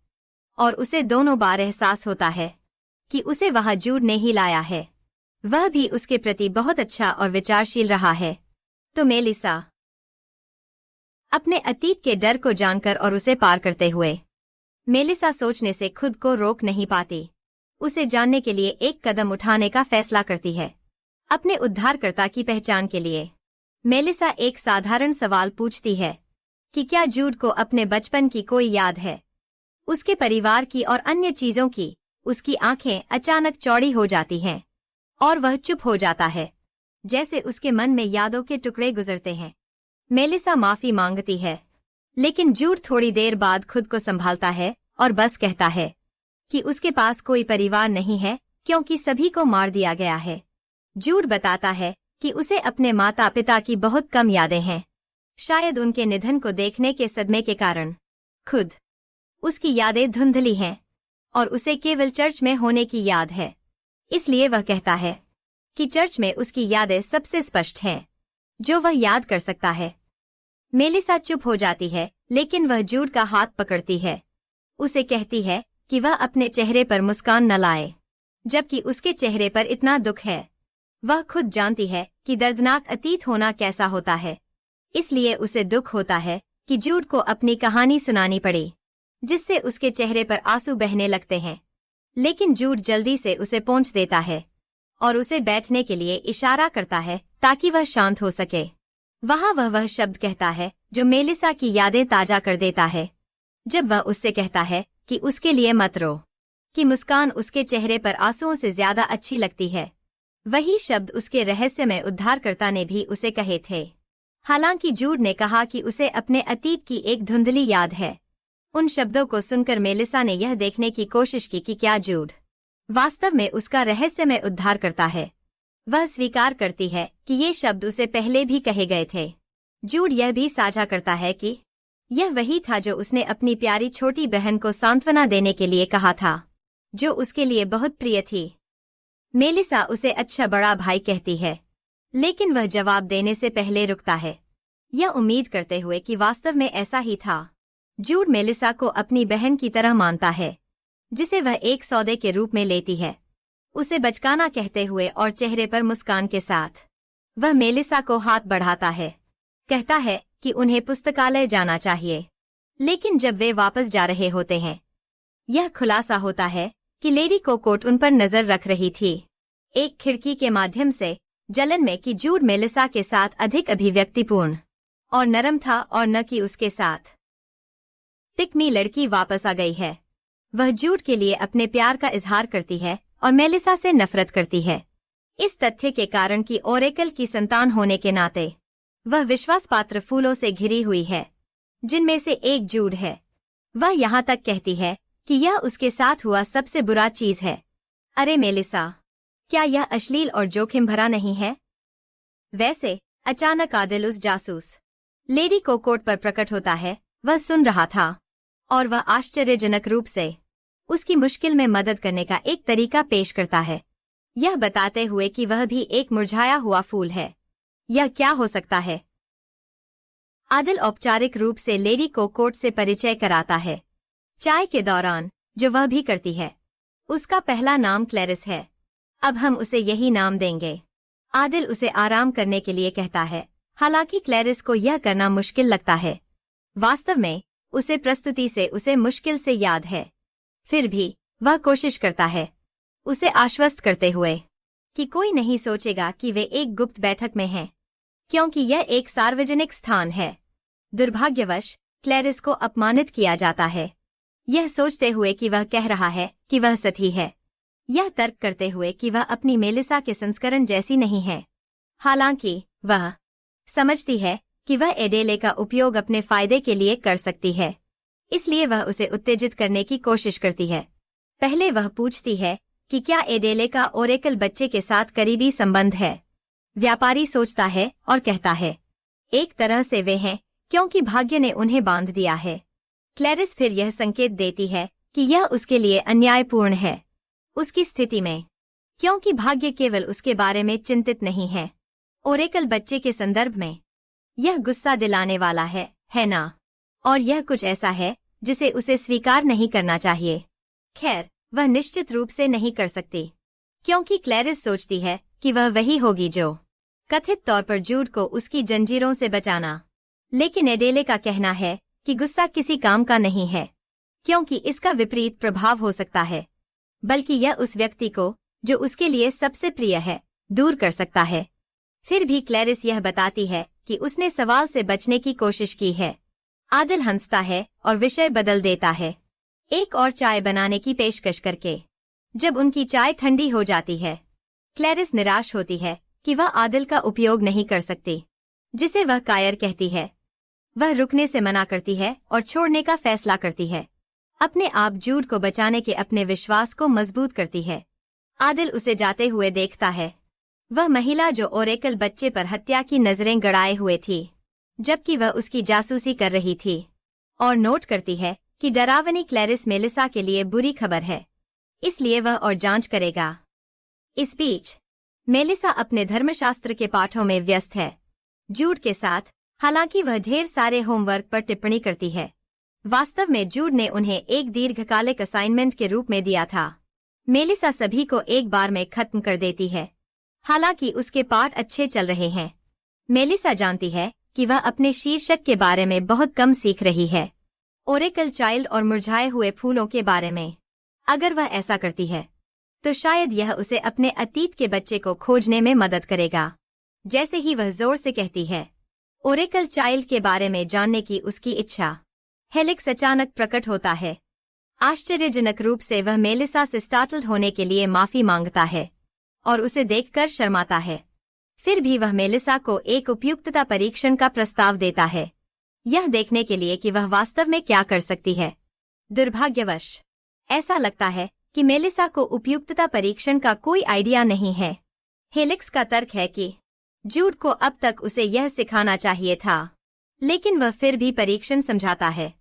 और उसे दोनों बार एहसास होता है कि उसे वहां जूड ने ही लाया है। वह भी उसके प्रति बहुत अच्छा और विचारशील रहा है। तो मेलिसा अपने अतीत के डर को जानकर और उसे पार करते हुए, मेलिसा सोचने से खुद को रोक नहीं पाती। उसे जानने के लिए एक कदम उठाने का फैसला करती है। अपने उद्धारकर्ता की पहचान के लिए मेलिसा एक साधारण सवाल पूछती है कि क्या जूड को अपने बचपन की कोई याद है, उसके परिवार की और अन्य चीजों की। उसकी आंखें अचानक चौड़ी हो जाती हैं और वह चुप हो जाता है, जैसे उसके मन में यादों के टुकड़े गुजरते हैं। मेलिसा माफी मांगती है, लेकिन जूड थोड़ी देर बाद खुद को संभालता है और बस कहता है कि उसके पास कोई परिवार नहीं है क्योंकि सभी को मार दिया गया है। जूड बताता है कि उसे अपने माता पिता की बहुत कम यादें हैं, शायद उनके निधन को देखने के सदमे के कारण। खुद उसकी यादें धुंधली हैं और उसे केवल चर्च में होने की याद है। इसलिए वह कहता है कि चर्च में उसकी यादें सबसे स्पष्ट हैं जो वह याद कर सकता है। मेलिसा चुप हो जाती है, लेकिन वह जूड का हाथ पकड़ती है। उसे कहती है कि वह अपने चेहरे पर मुस्कान न लाए, जबकि उसके चेहरे पर इतना दुख है। वह खुद जानती है कि दर्दनाक अतीत होना कैसा होता है, इसलिए उसे दुख होता है कि जूड को अपनी कहानी सुनानी पड़ी, जिससे उसके चेहरे पर आंसू बहने लगते हैं। लेकिन जूड जल्दी से उसे पोंछ देता है और उसे बैठने के लिए इशारा करता है ताकि वह शांत हो सके। वह शब्द कहता है जो मेलिसा की यादें ताजा कर देता है। जब वह उससे कहता है कि उसके लिए मत रो, कि मुस्कान उसके चेहरे पर आंसुओं से ज्यादा अच्छी लगती है। वही शब्द उसके रहस्यमय उद्धारकर्ता ने भी उसे कहे थे। हालांकि जूड ने कहा कि उसे अपने अतीत की एक धुंधली याद है। उन शब्दों को सुनकर मेलिसा ने यह देखने की कोशिश की कि क्या जूड वास्तव में उसका रहस्यमय उद्धार करता है। वह स्वीकार करती है कि ये शब्द उसे पहले भी कहे गए थे। जूड यह भी साझा करता है कि यह वही था जो उसने अपनी प्यारी छोटी बहन को सांत्वना देने के लिए कहा था, जो उसके लिए बहुत प्रिय थी। मेलिसा उसे अच्छा बड़ा भाई कहती है, लेकिन वह जवाब देने से पहले रुकता है, यह उम्मीद करते हुए कि वास्तव में ऐसा ही था। जूड मेलिसा को अपनी बहन की तरह मानता है, जिसे वह एक सौदे के रूप में लेती है। उसे बचकाना कहते हुए और चेहरे पर मुस्कान के साथ वह मेलिसा को हाथ बढ़ाता है, कहता है कि उन्हें पुस्तकालय जाना चाहिए। लेकिन जब वे वापस जा रहे होते हैं, यह खुलासा होता है कि लेडी कोकोट उन पर नजर रख रही थी, एक खिड़की के माध्यम से, जलन में कि जूड मेलिसा के साथ अधिक अभिव्यक्तिपूर्ण और नरम था और न कि उसके साथ। पिकमी लड़की वापस आ गई है। वह जूड के लिए अपने प्यार का इजहार करती है और मेलिसा से नफरत करती है, इस तथ्य के कारण कि ओरेकल की संतान होने के नाते वह विश्वासपात्र फूलों से घिरी हुई है, जिनमें से एक जूड है। वह यहाँ तक कहती है कि यह उसके साथ हुआ सबसे बुरा चीज है। अरे मेलिसा, क्या यह अश्लील और जोखिम भरा नहीं है? वैसे अचानक आदिल उस जासूस लेडी कोकोट पर प्रकट होता है। वह सुन रहा था और वह आश्चर्यजनक रूप से उसकी मुश्किल में मदद करने का एक तरीका पेश करता है। यह बताते हुए कि वह भी एक मुरझाया हुआ फूल है। यह क्या हो सकता है? आदिल औपचारिक रूप से लेडी को कोर्ट से परिचय कराता है। चाय के दौरान जो वह भी करती है। उसका पहला नाम क्लैरिस है। अब हम उसे यही नाम देंगे। आदिल उसे आराम करने के लिए कहता है, हालांकि क्लैरिस को यह करना मुश्किल लगता है। वास्तव में उसे प्रस्तुति से उसे मुश्किल से याद है। फिर भी वह कोशिश करता है, उसे आश्वस्त करते हुए कि कोई नहीं सोचेगा कि वे एक गुप्त बैठक में हैं, क्योंकि यह एक सार्वजनिक स्थान है। दुर्भाग्यवश क्लैरिस को अपमानित किया जाता है, यह सोचते हुए कि वह कह रहा है कि वह सती है, यह तर्क करते हुए कि वह अपनी मेलिसा के संस्करण जैसी नहीं है। हालांकि वह समझती है कि वह एडेले का उपयोग अपने फायदे के लिए कर सकती है, इसलिए वह उसे उत्तेजित करने की कोशिश करती है। पहले वह पूछती है कि क्या एडेले का ओरेकल बच्चे के साथ करीबी संबंध है। व्यापारी सोचता है और कहता है, एक तरह से वे हैं, क्योंकि भाग्य ने उन्हें बांध दिया है। क्लैरिस फिर यह संकेत देती है कि यह उसके लिए अन्यायपूर्ण है उसकी स्थिति में, क्योंकि भाग्य केवल उसके बारे में चिंतित नहीं है। ओरेकल बच्चे के संदर्भ में यह गुस्सा दिलाने वाला है ना? और यह कुछ ऐसा है जिसे उसे स्वीकार नहीं करना चाहिए। खैर, वह निश्चित रूप से नहीं कर सकती, क्योंकि क्लैरिस सोचती है कि वह वही होगी जो कथित तौर पर जूड को उसकी जंजीरों से बचाना। लेकिन एडेले का कहना है कि गुस्सा किसी काम का नहीं है, क्योंकि इसका विपरीत प्रभाव हो सकता है, बल्कि यह उस व्यक्ति को जो उसके लिए सबसे प्रिय है दूर कर सकता है। फिर भी क्लैरिस यह बताती है कि उसने सवाल से बचने की कोशिश की है। आदिल हंसता है और विषय बदल देता है, एक और चाय बनाने की पेशकश करके। जब उनकी चाय ठंडी हो जाती है, क्लैरिस निराश होती है कि वह आदिल का उपयोग नहीं कर सकती, जिसे वह कायर कहती है। वह रुकने से मना करती है और छोड़ने का फैसला करती है। अपने आप जूड को बचाने के अपने विश्वास को मजबूत करती है। आदिल उसे जाते हुए देखता है। वह महिला जो ओरेकल बच्चे पर हत्या की नजरें गड़ाए हुए थी, जबकि वह उसकी जासूसी कर रही थी, और नोट करती है कि डरावनी क्लैरिस मेलिसा के लिए बुरी खबर है, इसलिए वह और जांच करेगा। इस बीच मेलिसा अपने धर्मशास्त्र के पाठों में व्यस्त है जूड के साथ, हालांकि वह ढेर सारे होमवर्क पर टिप्पणी करती है। वास्तव में जूड ने उन्हें एक दीर्घकालिक असाइनमेंट के रूप में दिया था। मेलिसा सभी को एक बार में खत्म कर देती है, हालांकि उसके पाठ अच्छे चल रहे हैं। मेलिसा जानती है कि वह अपने शीर्षक के बारे में बहुत कम सीख रही है, ओरेकल चाइल्ड और मुरझाए हुए फूलों के बारे में। अगर वह ऐसा करती है तो शायद यह उसे अपने अतीत के बच्चे को खोजने में मदद करेगा। जैसे ही वह जोर से कहती है ओरेकल चाइल्ड के बारे में जानने की उसकी इच्छा, हेलिक्स अचानक प्रकट होता है। आश्चर्यजनक रूप से वह मेलिसा से स्टार्टल्ड होने के लिए माफी मांगता है और उसे देखकर शर्माता है। फिर भी वह मेलिसा को एक उपयुक्तता परीक्षण का प्रस्ताव देता है, यह देखने के लिए कि वह वास्तव में क्या कर सकती है। दुर्भाग्यवश ऐसा लगता है कि मेलिसा को उपयुक्तता परीक्षण का कोई आइडिया नहीं है। हेलिक्स का तर्क है कि जूड को अब तक उसे यह सिखाना चाहिए था, लेकिन वह फिर भी परीक्षण समझाता है।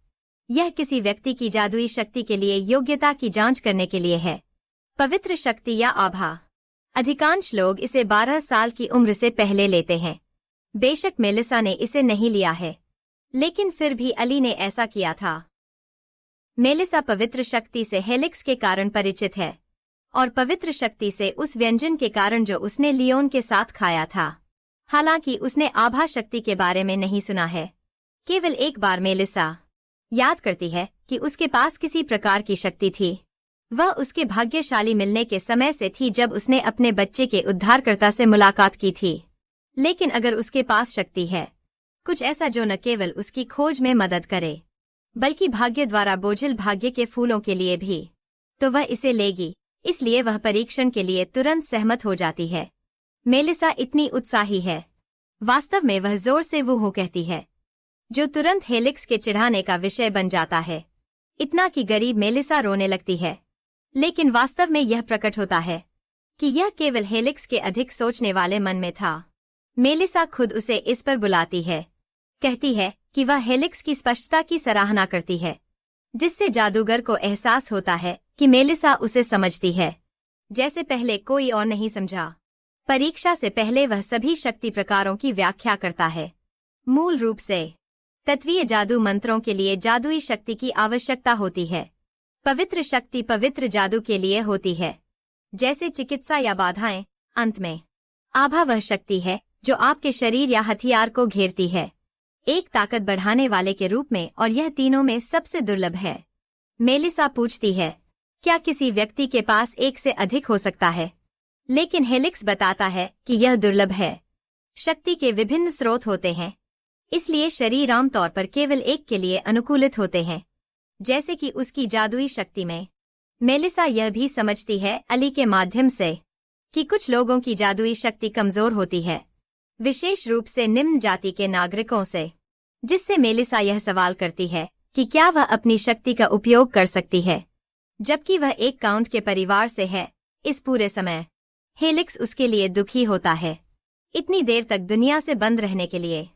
यह किसी व्यक्ति की जादुई शक्ति के लिए योग्यता की जांच करने के लिए है, पवित्र शक्ति या आभा। अधिकांश लोग इसे 12 साल की उम्र से पहले लेते हैं। बेशक मेलिसा ने इसे नहीं लिया है, लेकिन फिर भी अली ने ऐसा किया था। मेलिसा पवित्र शक्ति से हेलिक्स के कारण परिचित है, और पवित्र शक्ति से उस व्यंजन के कारण जो उसने लियोन के साथ खाया था। हालांकि उसने आभा शक्ति के बारे में नहीं सुना है। केवल एक बार मेलिसा याद करती है कि उसके पास किसी प्रकार की शक्ति थी। वह उसके भाग्यशाली मिलने के समय से थी जब उसने अपने बच्चे के उद्धारकर्ता से मुलाकात की थी। लेकिन अगर उसके पास शक्ति है, कुछ ऐसा जो न केवल उसकी खोज में मदद करे, बल्कि भाग्य द्वारा बोझिल भाग्य के फूलों के लिए भी, तो वह इसे लेगी। इसलिए वह परीक्षण के लिए तुरंत सहमत हो जाती है। मेलिसा इतनी उत्साही है। वास्तव में वह जोर से वूहू कहती है, जो तुरंत हेलिक्स के चिढ़ाने का विषय बन जाता है। इतना कि गरीब मेलिसा रोने लगती है। लेकिन वास्तव में यह प्रकट होता है कि यह केवल हेलिक्स के अधिक सोचने वाले मन में था। मेलिसा खुद उसे इस पर बुलाती है, कहती है कि वह हेलिक्स की स्पष्टता की सराहना करती है, जिससे जादूगर को एहसास होता है कि मेलिसा उसे समझती है। जैसे पहले कोई और नहीं समझा। परीक्षा से पहले वह सभी शक्ति प्रकारों की व्याख्या करता है। मूल रूप से तत्वीय जादू मंत्रों के लिए जादुई शक्ति की आवश्यकता होती है। पवित्र शक्ति पवित्र जादू के लिए होती है, जैसे चिकित्सा या बाधाएं। अंत में आभा वह शक्ति है जो आपके शरीर या हथियार को घेरती है, एक ताकत बढ़ाने वाले के रूप में, और यह तीनों में सबसे दुर्लभ है। मेलिसा पूछती है, क्या किसी व्यक्ति के पास एक से अधिक हो सकता है? लेकिन हेलिक्स बताता है कि यह दुर्लभ है। शक्ति के विभिन्न स्रोत होते हैं, इसलिए शरीर आमतौर पर केवल एक के लिए अनुकूलित होते हैं, जैसे कि उसकी जादुई शक्ति में। मेलिसा यह भी समझती है अली के माध्यम से कि कुछ लोगों की जादुई शक्ति कमजोर होती है, विशेष रूप से निम्न जाति के नागरिकों से, जिससे मेलिसा यह सवाल करती है कि क्या वह अपनी शक्ति का उपयोग कर सकती है, जबकि वह एक काउंट के परिवार से है। इस पूरे समय हेलिक्स उसके लिए दुखी होता है, इतनी देर तक दुनिया से बंद रहने के लिए।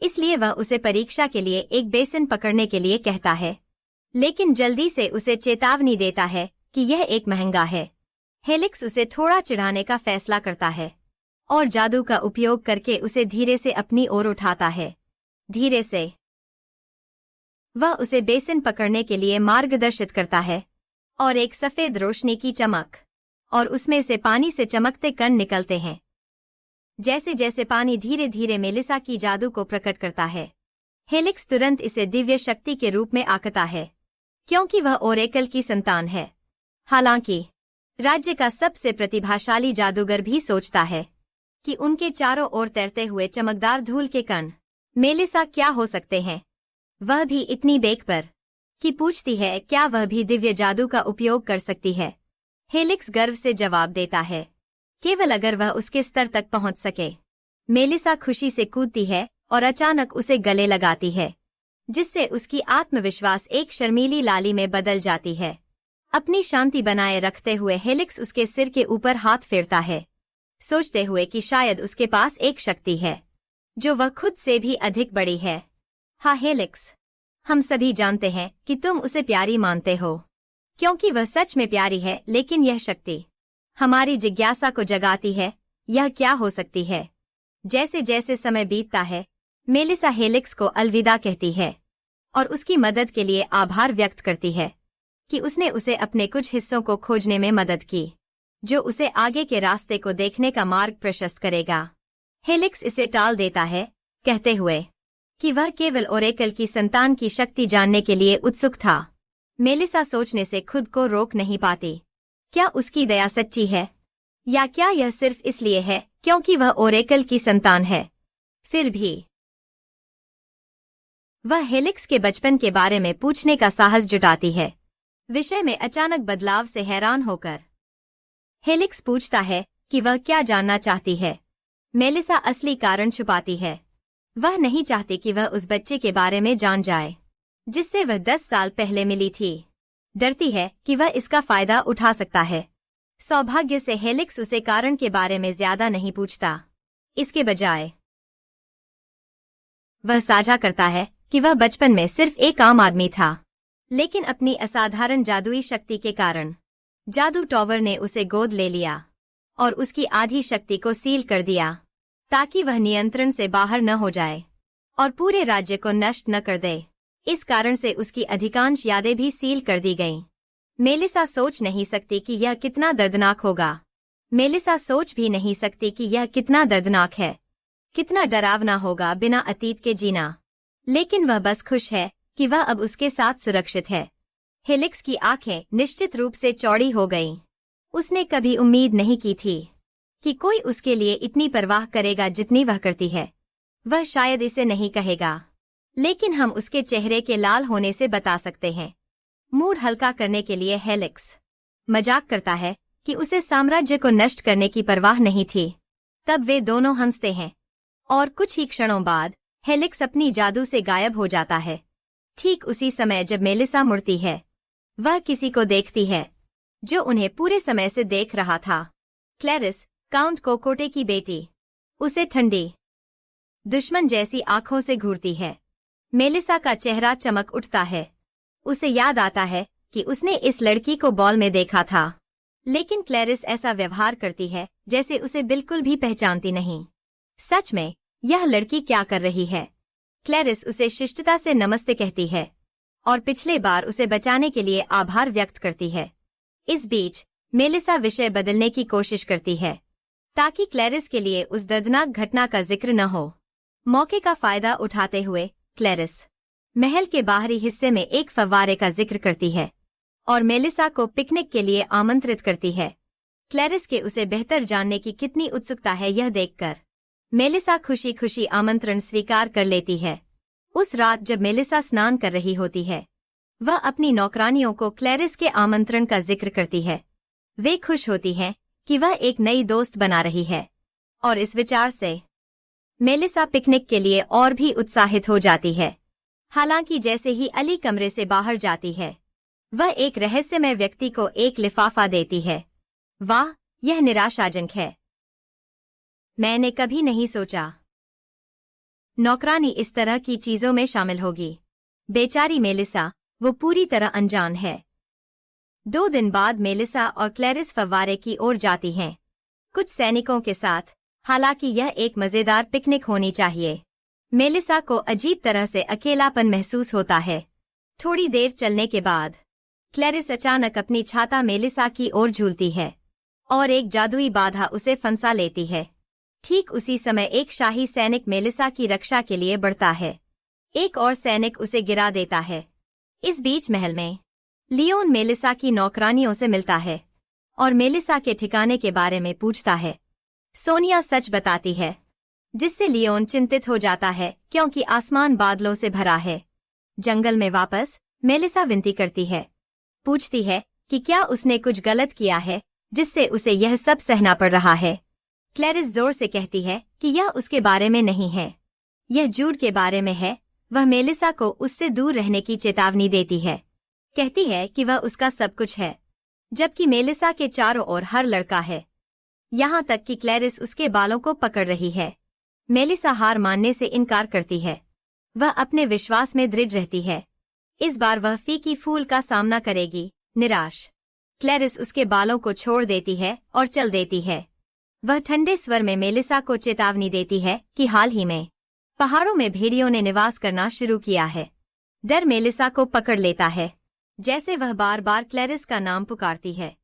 इसलिए वह उसे परीक्षा के लिए एक बेसिन पकड़ने के लिए कहता है, लेकिन जल्दी से उसे चेतावनी देता है कि यह एक महंगा है। हेलिक्स उसे थोड़ा चिढ़ाने का फैसला करता है और जादू का उपयोग करके उसे धीरे से अपनी ओर उठाता है। धीरे से वह उसे बेसिन पकड़ने के लिए मार्गदर्शित करता है, और एक सफेद रोशनी की चमक, और उसमें से पानी से चमकते कण निकलते हैं। जैसे जैसे पानी धीरे धीरे मेलिसा की जादू को प्रकट करता है, हेलिक्स तुरंत इसे दिव्य शक्ति के रूप में आंकता है, क्योंकि वह ओरेकल की संतान है। हालांकि राज्य का सबसे प्रतिभाशाली जादूगर भी सोचता है कि उनके चारों ओर तैरते हुए चमकदार धूल के कण मेलिसा क्या हो सकते हैं। वह भी इतनी बेक पर कि पूछती है, क्या वह भी दिव्य जादू का उपयोग कर सकती है? हेलिक्स गर्व से जवाब देता है, केवल अगर वह उसके स्तर तक पहुंच सके। मेलिसा खुशी से कूदती है और अचानक उसे गले लगाती है, जिससे उसकी आत्मविश्वास एक शर्मीली लाली में बदल जाती है। अपनी शांति बनाए रखते हुए हेलिक्स उसके सिर के ऊपर हाथ फेरता है, सोचते हुए कि शायद उसके पास एक शक्ति है जो वह खुद से भी अधिक बड़ी है। हाँ हेलिक्स, हम सभी जानते हैं कि तुम उसे प्यारी मानते हो, क्योंकि वह सच में प्यारी है, लेकिन यह शक्ति हमारी जिज्ञासा को जगाती है। यह क्या हो सकती है? जैसे जैसे समय बीतता है, मेलिसा हेलिक्स को अलविदा कहती है और उसकी मदद के लिए आभार व्यक्त करती है कि उसने उसे अपने कुछ हिस्सों को खोजने में मदद की, जो उसे आगे के रास्ते को देखने का मार्ग प्रशस्त करेगा। हेलिक्स इसे टाल देता है, कहते हुए कि वह केवल ओरेकल की संतान की शक्ति जानने के लिए उत्सुक था। मेलिसा सोचने से खुद को रोक नहीं पाती, क्या उसकी दया सच्ची है, या क्या यह सिर्फ इसलिए है क्योंकि वह ओरेकल की संतान है? फिर भी वह हेलिक्स के बचपन के बारे में पूछने का साहस जुटाती है, विषय में अचानक बदलाव से हैरान होकर। हेलिक्स पूछता है कि वह क्या जानना चाहती है। मेलिसा असली कारण छुपाती है। वह नहीं चाहती कि वह उस बच्चे के बारे में जान जाए जिससे वह 10 साल पहले मिली थी। डरती है कि वह इसका फायदा उठा सकता है। सौभाग्य से हेलिक्स उसे कारण के बारे में ज्यादा नहीं पूछता। इसके बजाय वह साझा करता है कि वह बचपन में सिर्फ एक आम आदमी था, लेकिन अपनी असाधारण जादुई शक्ति के कारण जादू टॉवर ने उसे गोद ले लिया और उसकी आधी शक्ति को सील कर दिया, ताकि वह नियंत्रण से बाहर न हो जाए और पूरे राज्य को नष्ट न कर दे। इस कारण से उसकी अधिकांश यादें भी सील कर दी गईं। मेलिसा सोच नहीं सकती कि यह कितना दर्दनाक होगा। मेलिसा सोच भी नहीं सकती कि यह कितना दर्दनाक है, कितना डरावना होगा बिना अतीत के जीना। लेकिन वह बस खुश है कि वह अब उसके साथ सुरक्षित है। हेलिक्स की आंखें निश्चित रूप से चौड़ी हो गईं। उसने कभी उम्मीद नहीं की थी कि कोई उसके लिए इतनी परवाह करेगा जितनी वह करती है। वह शायद इसे नहीं कहेगा, लेकिन हम उसके चेहरे के लाल होने से बता सकते हैं। मूड हल्का करने के लिए हेलिक्स मजाक करता है कि उसे साम्राज्य को नष्ट करने की परवाह नहीं थी। तब वे दोनों हंसते हैं और कुछ ही क्षणों बाद हेलिक्स अपनी जादू से गायब हो जाता है। ठीक उसी समय जब मेलिसा मुड़ती है, वह किसी को देखती है जो उन्हें पूरे समय से देख रहा था। क्लैरिस, काउंट कोकोटे की बेटी, उसे ठंडी दुश्मन जैसी आंखों से घूरती है। मेलिसा का चेहरा चमक उठता है। उसे याद आता है कि उसने इस लड़की को बॉल में देखा था, लेकिन क्लैरिस ऐसा व्यवहार करती है जैसे उसे बिल्कुल भी पहचानती नहीं। सच में यह लड़की क्या कर रही है? क्लैरिस उसे शिष्टता से नमस्ते कहती है और पिछले बार उसे बचाने के लिए आभार व्यक्त करती है। इस बीच मेलिसा विषय बदलने की कोशिश करती है ताकि क्लैरिस के लिए उस दर्दनाक घटना का जिक्र न हो। मौके का फायदा उठाते हुए क्लैरिस महल के बाहरी हिस्से में एक फव्वारे का जिक्र करती है और मेलिसा को पिकनिक के लिए आमंत्रित करती है। क्लैरिस के उसे बेहतर जानने की कितनी उत्सुकता है यह देखकर मेलिसा खुशी खुशी आमंत्रण स्वीकार कर लेती है। उस रात जब मेलिसा स्नान कर रही होती है, वह अपनी नौकरानियों को क्लैरिस के आमंत्रण का जिक्र करती है। वे खुश होती हैं कि वह एक नई दोस्त बना रही है और इस विचार से मेलिसा पिकनिक के लिए और भी उत्साहित हो जाती है। हालांकि जैसे ही अली कमरे से बाहर जाती है, वह एक रहस्यमय व्यक्ति को एक लिफाफा देती है। वाह, यह निराशाजनक है। मैंने कभी नहीं सोचा नौकरानी इस तरह की चीजों में शामिल होगी। बेचारी मेलिसा, वो पूरी तरह अनजान है। 2 दिन बाद मेलिसा और क्लैरिस फव्वारे की ओर जाती हैं, कुछ सैनिकों के साथ। हालांकि यह एक मजेदार पिकनिक होनी चाहिए। मेलिसा को अजीब तरह से अकेलापन महसूस होता है। थोड़ी देर चलने के बाद क्लैरिस अचानक अपनी छाता मेलिसा की ओर झूलती है और एक जादुई बाधा उसे फंसा लेती है। ठीक उसी समय एक शाही सैनिक मेलिसा की रक्षा के लिए बढ़ता है। एक और सैनिक उसे गिरा देता है। इस बीच महल में लियोन मेलिसा की नौकरानियों से मिलता है और मेलिसा के ठिकाने के बारे में पूछता है। सोनिया सच बताती है, जिससे लियोन चिंतित हो जाता है क्योंकि आसमान बादलों से भरा है। जंगल में वापस मेलिसा विनती करती है, पूछती है कि क्या उसने कुछ गलत किया है जिससे उसे यह सब सहना पड़ रहा है। क्लैरिस जोर से कहती है कि यह उसके बारे में नहीं है, यह जूड के बारे में है। वह मेलिसा को उससे दूर रहने की चेतावनी देती है, कहती है कि वह उसका सब कुछ है, जबकि मेलिसा के चारों ओर हर लड़का है। यहाँ तक कि क्लैरिस उसके बालों को पकड़ रही है। मेलिसा हार मानने से इनकार करती है। वह अपने विश्वास में दृढ़ रहती है। इस बार वह फीकी फूल का सामना करेगी, निराश। क्लैरिस उसके बालों को छोड़ देती है और चल देती है। वह ठंडे स्वर में मेलिसा को चेतावनी देती है कि हाल ही में पहाड़ों में भेड़ियों ने निवास करना शुरू किया है। डर मेलिसा को पकड़ लेता है, जैसे वह बार बार क्लैरिस का नाम पुकारती है,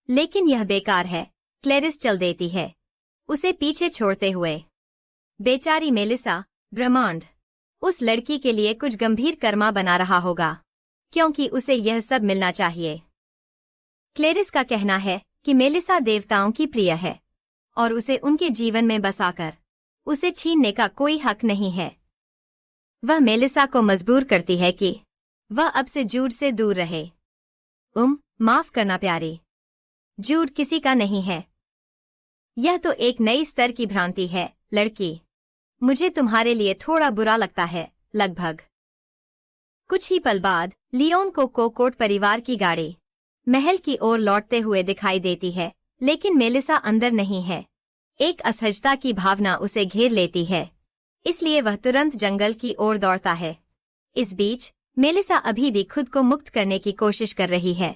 लेकिन यह बेकार है। क्लैरिस चल देती है, उसे पीछे छोड़ते हुए। बेचारी मेलिसा, ब्रह्मांड उस लड़की के लिए कुछ गंभीर कर्मा बना रहा होगा, क्योंकि उसे यह सब मिलना चाहिए। क्लैरिस का कहना है कि मेलिसा देवताओं की प्रिय है और उसे उनके जीवन में बसाकर उसे छीनने का कोई हक नहीं है। वह मेलिसा को मजबूर करती है कि वह अब से जूड से दूर रहे। माफ करना प्यारी, जूड किसी का नहीं है। यह तो एक नई स्तर की भ्रांति है, लड़की। मुझे तुम्हारे लिए थोड़ा बुरा लगता है, लगभग। कुछ ही पल बाद लियोन को कोकोट परिवार की गाड़ी महल की ओर लौटते हुए दिखाई देती है, लेकिन मेलिसा अंदर नहीं है। एक असहजता की भावना उसे घेर लेती है, इसलिए वह तुरंत जंगल की ओर दौड़ता है। इस बीच मेलिसा अभी भी खुद को मुक्त करने की कोशिश कर रही है।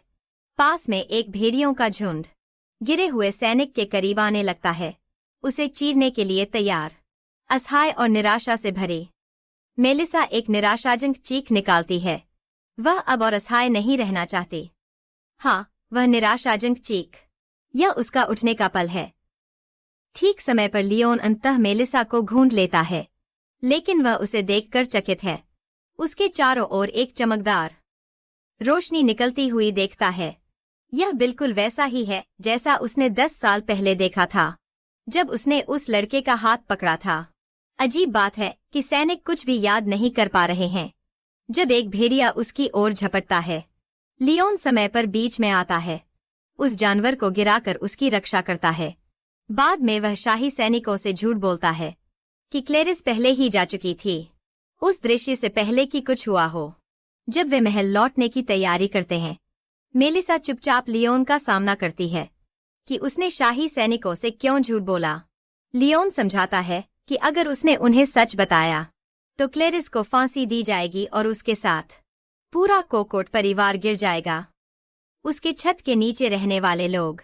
पास में एक भेड़ियों का झुंड गिरे हुए सैनिक के करीब आने लगता है, उसे चीरने के लिए तैयार। असहाय और निराशा से भरी मेलिसा एक निराशाजनक चीख निकालती है। वह अब और असहाय नहीं रहना चाहती। हाँ, वह निराशाजनक चीख, यह उसका उठने का पल है। ठीक समय पर लियोन अंततः मेलिसा को ढूंढ लेता है, लेकिन वह उसे देखकर चकित है। उसके चारों ओर एक चमकदार रोशनी निकलती हुई देखता है। यह बिल्कुल वैसा ही है जैसा उसने 10 साल पहले देखा था, जब उसने उस लड़के का हाथ पकड़ा था। अजीब बात है कि सैनिक कुछ भी याद नहीं कर पा रहे हैं। जब एक भेड़िया उसकी ओर झपटता है, लियोन समय पर बीच में आता है, उस जानवर को गिराकर उसकी रक्षा करता है। बाद में वह शाही सैनिकों से झूठ बोलता है कि क्लैरिस पहले ही जा चुकी थी, उस दृश्य से पहले कि कुछ हुआ हो। जब वे महल लौटने की तैयारी करते हैं, मेलिसा चुपचाप लियोन का सामना करती है कि उसने शाही सैनिकों से क्यों झूठ बोला। लियोन समझाता है कि अगर उसने उन्हें सच बताया तो क्लैरिस को फांसी दी जाएगी और उसके साथ पूरा कोकोट परिवार गिर जाएगा। उसके छत के नीचे रहने वाले लोग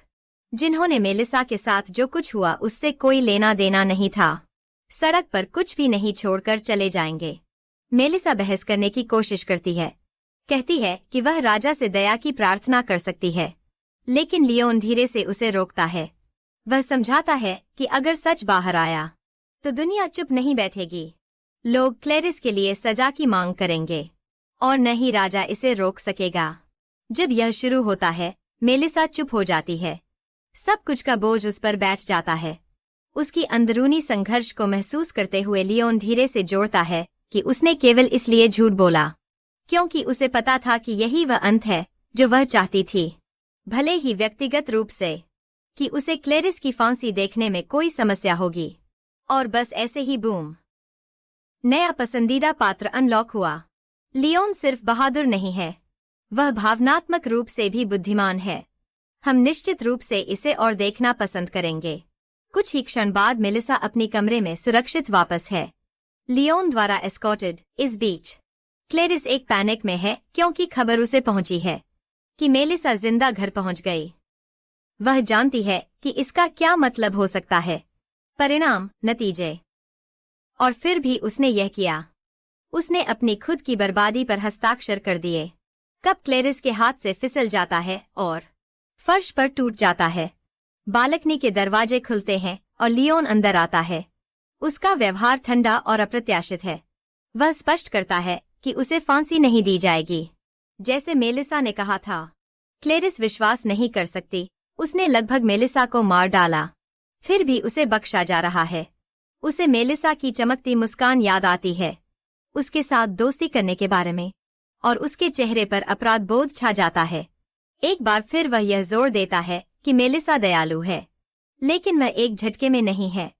जिन्होंने मेलिसा के साथ जो कुछ हुआ उससे कोई लेना देना नहीं था, सड़क पर कुछ भी नहीं छोड़कर चले जाएंगे। मेलिसा बहस करने की कोशिश करती है, कहती है कि वह राजा से दया की प्रार्थना कर सकती है, लेकिन लियोन धीरे से उसे रोकता है। वह समझाता है कि अगर सच बाहर आया तो दुनिया चुप नहीं बैठेगी। लोग क्लेरिस के लिए सजा की मांग करेंगे और न ही राजा इसे रोक सकेगा। जब यह शुरू होता है, मेलिसा चुप हो जाती है। सब कुछ का बोझ उस पर बैठ जाता है। उसकी अंदरूनी संघर्ष को महसूस करते हुए लियोन धीरे से जोड़ता है कि उसने केवल इसलिए झूठ बोला क्योंकि उसे पता था कि यही वह अंत है जो वह चाहती थी, भले ही व्यक्तिगत रूप से कि उसे क्लेरिस की फांसी देखने में कोई समस्या होगी। और बस ऐसे ही बूम, नया पसंदीदा पात्र अनलॉक हुआ। लियोन सिर्फ बहादुर नहीं है, वह भावनात्मक रूप से भी बुद्धिमान है। हम निश्चित रूप से इसे और देखना पसंद करेंगे। कुछ ही क्षण बाद मेलिसा अपनी कमरे में सुरक्षित वापस है, लियोन द्वारा एस्कॉर्टेड। इस बीच क्लेरिस एक पैनिक में है क्योंकि खबर उसे पहुंची है कि मेलिसा जिंदा घर पहुंच गई। वह जानती है कि इसका क्या मतलब हो सकता है, परिणाम, नतीजे। और फिर भी उसने यह किया। उसने अपनी खुद की बर्बादी पर हस्ताक्षर कर दिए। कप क्लेरिस के हाथ से फिसल जाता है और फर्श पर टूट जाता है। बालकनी के दरवाजे खुलते हैं और लियोन अंदर आता है। उसका व्यवहार ठंडा और अप्रत्याशित है। वह स्पष्ट करता है कि उसे फांसी नहीं दी जाएगी, जैसे मेलिसा ने कहा था। क्लेरिस विश्वास नहीं कर सकती, उसने लगभग मेलिसा को मार डाला, फिर भी उसे बख्शा जा रहा है। उसे मेलिसा की चमकती मुस्कान याद आती है, उसके साथ दोस्ती करने के बारे में, और उसके चेहरे पर अपराध बोध छा जाता है। एक बार फिर वह यह जोर देता है कि मेलिसा दयालु है, लेकिन वह एक झटके में नहीं है।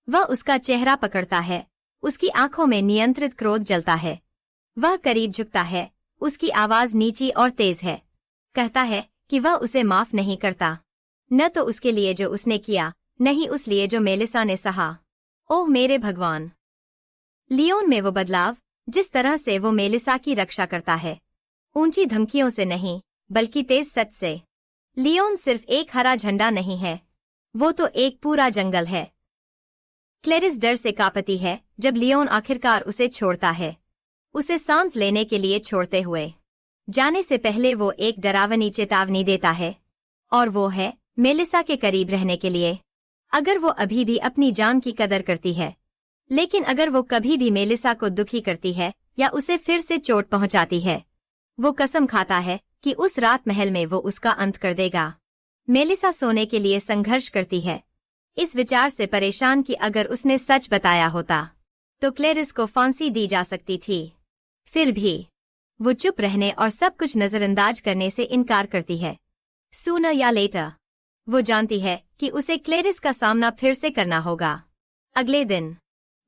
वह उसका चेहरा पकड़ता है, उसकी आंखों में नियंत्रित क्रोध जलता है। वह करीब झुकता है, उसकी आवाज नीची और तेज है। कहता है कि वह उसे माफ नहीं करता, न तो उसके लिए जो उसने किया, नहीं उस लिए जो मेलिसा ने सहा। ओह मेरे भगवान! लियोन में वो बदलाव, जिस तरह से वो मेलिसा की रक्षा करता है, ऊंची धमकियों से नहीं बल्कि तेज सच से। लियोन सिर्फ एक हरा झंडा नहीं है, वो तो एक पूरा जंगल है। क्लेरिस डर से कांपती है जब लियोन आखिरकार उसे छोड़ता है, उसे सांस लेने के लिए छोड़ते हुए। जाने से पहले वो एक डरावनी चेतावनी देता है, और वो है मेलिसा के करीब रहने के लिए। अगर वो अभी भी अपनी जान की कदर करती है, लेकिन अगर वो कभी भी मेलिसा को दुखी करती है या उसे फिर से चोट पहुंचाती है, वो कसम खाता है कि उस रात महल में वो उसका अंत कर देगा। मेलिसा सोने के लिए संघर्ष करती है, इस विचार से परेशान कि अगर उसने सच बताया होता तो क्लेरिस को फांसी दी जा सकती थी। फिर भी वो चुप रहने और सब कुछ नजरअंदाज करने से इनकार करती है। सूनर या लेटर वो जानती है कि उसे क्लेरिस का सामना फिर से करना होगा। अगले दिन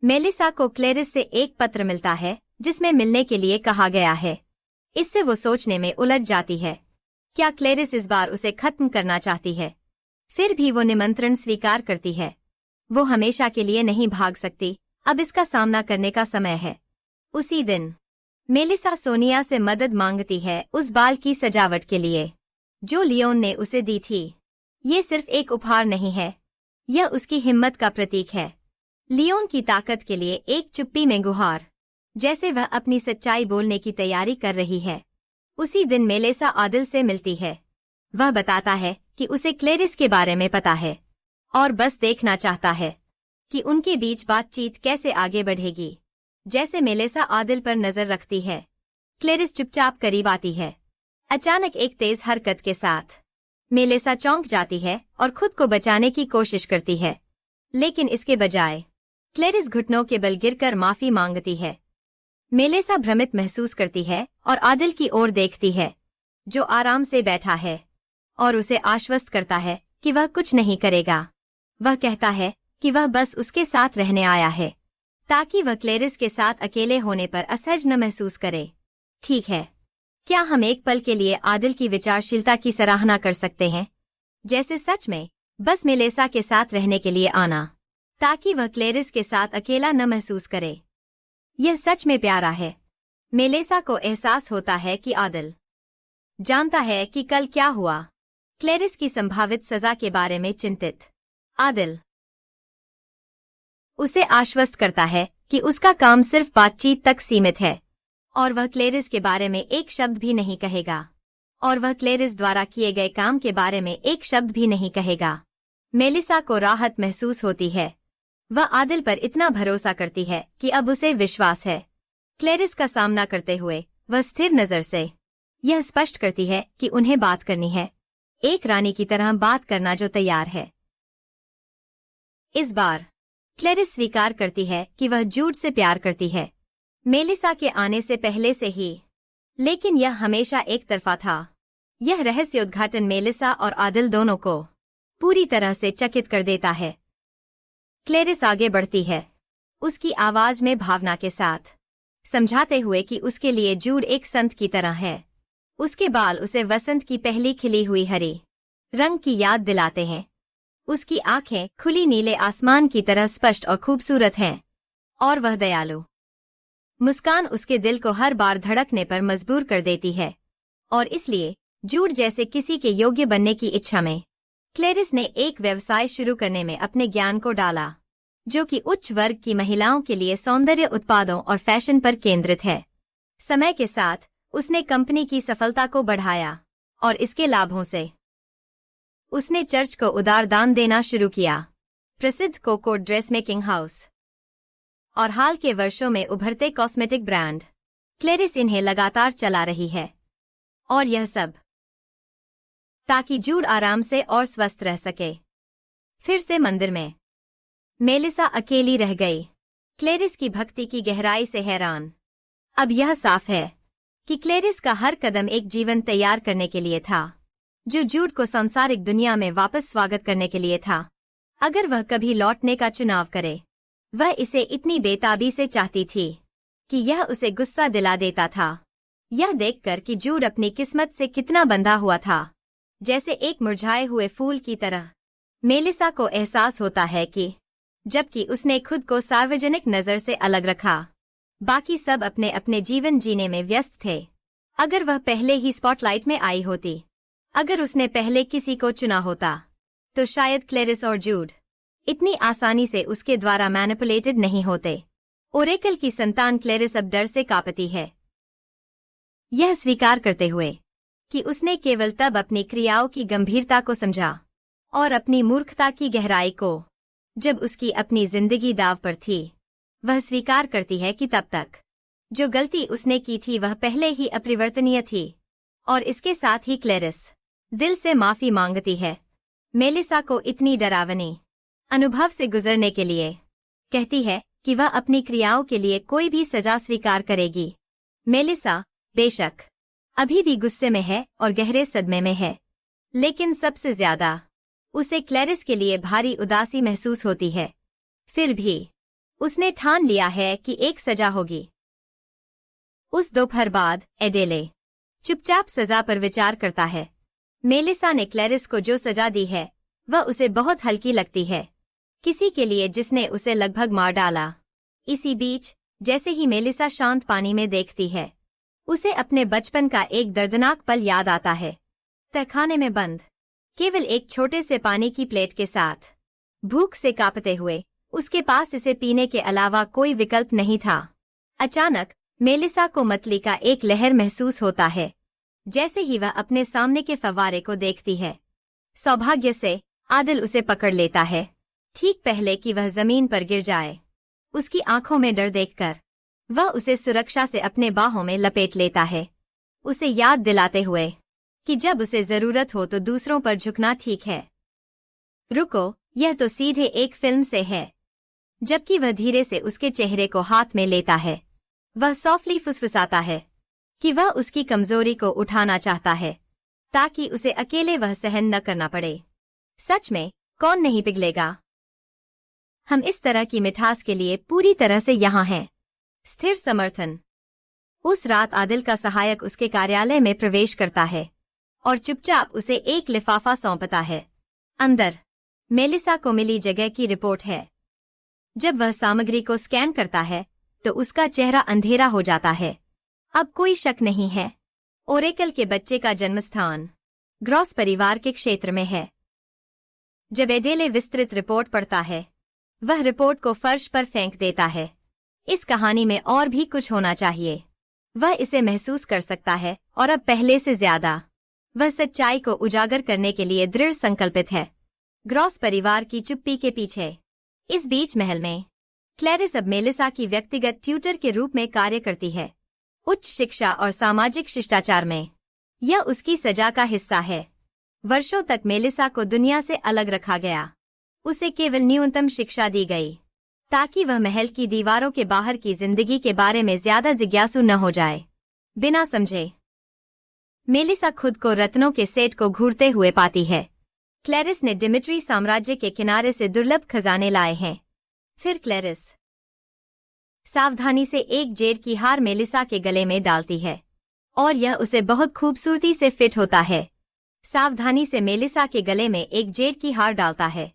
मेलिसा को क्लेरिस से एक पत्र मिलता है जिसमें मिलने के लिए कहा गया है। इससे वो सोचने में उलझ जाती है, क्या क्लेरिस इस बार उसे खत्म करना चाहती है? फिर भी वो निमंत्रण स्वीकार करती है। वो हमेशा के लिए नहीं भाग सकती, अब इसका सामना करने का समय है। उसी दिन मेलिसा सोनिया से मदद मांगती है उस बाल की सजावट के लिए जो लियोन ने उसे दी थी। ये सिर्फ एक उपहार नहीं है, यह उसकी हिम्मत का प्रतीक है। लियोन की ताकत के लिए एक चुप्पी में गुहार, जैसे वह अपनी सच्चाई बोलने की तैयारी कर रही है। उसी दिन मेलिसा आदिल से मिलती है। वह बताता है कि उसे क्लेरिस के बारे में पता है और बस देखना चाहता है कि उनके बीच बातचीत कैसे आगे बढ़ेगी। जैसे मेलिसा आदिल पर नजर रखती है, क्लेरिस चुपचाप करीब आती है। अचानक एक तेज हरकत के साथ मेलिसा चौंक जाती है और खुद को बचाने की कोशिश करती है, लेकिन इसके बजाय क्लेरिस घुटनों के बल गिरकर माफी मांगती है। मेलिसा भ्रमित महसूस करती है और आदिल की ओर देखती है, जो आराम से बैठा है, और उसे आश्वस्त करता है कि वह कुछ नहीं करेगा। वह कहता है कि वह बस उसके साथ रहने आया है, ताकि वह क्लेरिस के साथ अकेले होने पर असहज न महसूस करे। ठीक है, क्या हम एक पल के लिए आदिल की विचारशीलता की सराहना कर सकते हैं? जैसे सच में बस मेलिसा के साथ रहने के लिए आना, ताकि वह क्लेरिस के साथ अकेला न महसूस करे। यह सच में प्यारा है। मेलिसा को एहसास होता है कि आदिल जानता है कि कल क्या हुआ। क्लेरिस की संभावित सजा के बारे में चिंतित। आदिल उसे आश्वस्त करता है कि उसका काम सिर्फ बातचीत तक सीमित है और वह क्लेरिस के बारे में एक शब्द भी नहीं कहेगा, और वह क्लेरिस द्वारा किए गए काम के बारे में एक शब्द भी नहीं कहेगा। मेलिसा को राहत महसूस होती है। वह आदिल पर इतना भरोसा करती है कि अब उसे विश्वास है। क्लेरिस का सामना करते हुए वह स्थिर नजर से यह स्पष्ट करती है कि उन्हें बात करनी है, एक रानी की तरह बात करना जो तैयार है। इस बार क्लेरिस स्वीकार करती है कि वह जूड से प्यार करती है, मेलिसा के आने से पहले से ही, लेकिन यह हमेशा एक तरफा था। यह रहस्य उद्घाटन मेलिसा और आदिल दोनों को पूरी तरह से चकित कर देता है। क्लेरिस आगे बढ़ती है, उसकी आवाज में भावना के साथ, समझाते हुए कि उसके लिए जूड एक संत की तरह है। उसके बाल उसे वसंत की पहली खिली हुई हरी रंग की याद दिलाते हैं। उसकी आंखें खुली नीले आसमान की तरह स्पष्ट और खूबसूरत हैं, और वह दयालु मुस्कान उसके दिल को हर बार धड़कने पर मजबूर कर देती है। और इसलिए जूड जैसे किसी के योग्य बनने की इच्छा में क्लेरिस ने एक व्यवसाय शुरू करने में अपने ज्ञान को डाला, जो कि उच्च वर्ग की महिलाओं के लिए सौंदर्य उत्पादों और फैशन पर केंद्रित है। समय के साथ उसने कंपनी की सफलता को बढ़ाया और इसके लाभों से उसने चर्च को उदार दान देना शुरू किया। प्रसिद्ध कोको ड्रेसमेकिंग हाउस और हाल के वर्षों में उभरते कॉस्मेटिक ब्रांड, क्लेरिस इन्हें लगातार चला रही है। और यह सब ताकि जूड आराम से और स्वस्थ रह सके। फिर से मंदिर में मेलिसा अकेली रह गई, क्लेरिस की भक्ति की गहराई से हैरान। अब यह साफ है कि क्लेरिस का हर कदम एक जीवन तैयार करने के लिए था, जो जूड को सांसारिक दुनिया में वापस स्वागत करने के लिए था। अगर वह कभी लौटने का चुनाव करे, वह इसे इतनी बेताबी से चाहती थी कि यह उसे गुस्सा दिला देता था, यह देखकर कि जूड अपनी किस्मत से कितना बंधा हुआ था, जैसे एक मुरझाए हुए फूल की तरह। मेलिसा को एहसास होता है कि जबकि उसने खुद को सार्वजनिक नजर से अलग रखा, बाकी सब अपने अपने जीवन जीने में व्यस्त थे। अगर वह पहले ही स्पॉटलाइट में आई होती, अगर उसने पहले किसी को चुना होता, तो शायद क्लेरिस और जूड इतनी आसानी से उसके द्वारा मैनिपुलेटेड नहीं होते। ओरेकल की संतान क्लेरिस अब डर से कांपती है, यह स्वीकार करते हुए कि उसने केवल तब अपनी क्रियाओं की गंभीरता को समझा और अपनी मूर्खता की गहराई को जब उसकी अपनी जिंदगी दांव पर थी। वह स्वीकार करती है कि तब तक जो गलती उसने की थी वह पहले ही अपरिवर्तनीय थी, और इसके साथ ही क्लेरिस दिल से माफी मांगती है, मेलिसा को इतनी डरावनी अनुभव से गुजरने के लिए। कहती है कि वह अपनी क्रियाओं के लिए कोई भी सजा स्वीकार करेगी। मेलिसा बेशक अभी भी गुस्से में है और गहरे सदमे में है, लेकिन सबसे ज्यादा उसे क्लेरिस के लिए भारी उदासी महसूस होती है। फिर भी उसने ठान लिया है कि एक सजा होगी। उस दोपहर बाद एडेले चुपचाप सजा पर विचार करता है। मेलिसा ने क्लेरिस को जो सजा दी है वह उसे बहुत हल्की लगती है, किसी के लिए जिसने उसे लगभग मार डाला। इसी बीच जैसे ही मेलिसा शांत पानी में देखती है, उसे अपने बचपन का एक दर्दनाक पल याद आता है। तहखाने में बंद, केवल एक छोटे से पानी की प्लेट के साथ, भूख से कांपते हुए उसके पास इसे पीने के अलावा कोई विकल्प नहीं था। अचानक मेलिसा को मतली का एक लहर महसूस होता है। जैसे ही वह अपने सामने के फव्वारे को देखती है, सौभाग्य से आदिल उसे पकड़ लेता है, ठीक पहले कि वह जमीन पर गिर जाए। उसकी आंखों में डर देखकर वह उसे सुरक्षा से अपने बाहों में लपेट लेता है, उसे याद दिलाते हुए कि जब उसे जरूरत हो तो दूसरों पर झुकना ठीक है। रुको, यह तो सीधे एक फिल्म से है। जबकि वह धीरे से उसके चेहरे को हाथ में लेता है, वह सॉफ्टली फुसफुसाता है कि वह उसकी कमजोरी को उठाना चाहता है ताकि उसे अकेले वह सहन न करना पड़े। सच में कौन नहीं पिघलेगा। हम इस तरह की मिठास के लिए पूरी तरह से यहाँ हैं। स्थिर समर्थन। उस रात आदिल का सहायक उसके कार्यालय में प्रवेश करता है और चुपचाप उसे एक लिफाफा सौंपता है। अंदर मेलिसा को मिली जगह की रिपोर्ट है। जब वह सामग्री को स्कैन करता है तो उसका चेहरा अंधेरा हो जाता है। अब कोई शक नहीं है, ओरेकल के बच्चे का जन्मस्थान ग्रॉस परिवार के क्षेत्र में है। जब एडेले विस्तृत रिपोर्ट पढ़ता है, वह रिपोर्ट को फर्श पर फेंक देता है। इस कहानी में और भी कुछ होना चाहिए। वह इसे महसूस कर सकता है और अब पहले से ज्यादा वह सच्चाई को उजागर करने के लिए दृढ़ संकल्पित है। ग्रॉस परिवार की चुप्पी के पीछे। इस बीच महल में क्लैरिस अब मेलिसा की व्यक्तिगत ट्यूटर के रूप में कार्य करती है। उच्च शिक्षा और सामाजिक शिष्टाचार में यह उसकी सजा का हिस्सा है। वर्षों तक मेलिसा को दुनिया से अलग रखा गया। उसे केवल न्यूनतम शिक्षा दी गई ताकि वह महल की दीवारों के बाहर की जिंदगी के बारे में ज्यादा जिज्ञासु न हो जाए। बिना समझे मेलिसा खुद को रत्नों के सेट को घूरते हुए पाती है। क्लैरिस ने डिमिट्री साम्राज्य के किनारे से दुर्लभ खजाने लाए हैं। फिर क्लैरिस सावधानी से एक जेड की हार मेलिसा के गले में डालती है और यह उसे बहुत खूबसूरती से फिट होता है। सावधानी से मेलिसा के गले में एक जेड की हार डालता है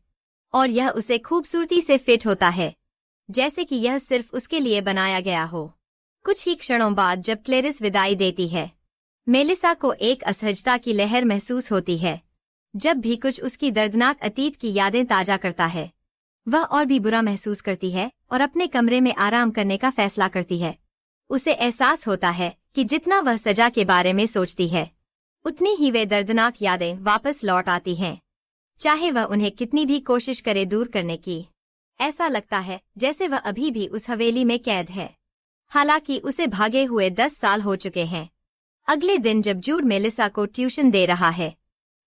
और यह उसे खूबसूरती से फिट होता है, जैसे कि यह सिर्फ उसके लिए बनाया गया हो। कुछ ही क्षणों बाद जब क्लैरिस विदाई देती है, मेलिसा को एक असहजता की लहर महसूस होती है। जब भी कुछ उसकी दर्दनाक अतीत की यादें ताजा करता है, वह और भी बुरा महसूस करती है और अपने कमरे में आराम करने का फैसला करती है। उसे एहसास होता है कि जितना वह सजा के बारे में सोचती है, उतनी ही वे दर्दनाक यादें वापस लौट आती हैं, चाहे वह उन्हें कितनी भी कोशिश करे दूर करने की। ऐसा लगता है जैसे वह अभी भी उस हवेली में कैद है, हालांकि उसे भागे हुए 10 साल हो चुके हैं। अगले दिन जब जूड मेलिसा को ट्यूशन दे रहा है,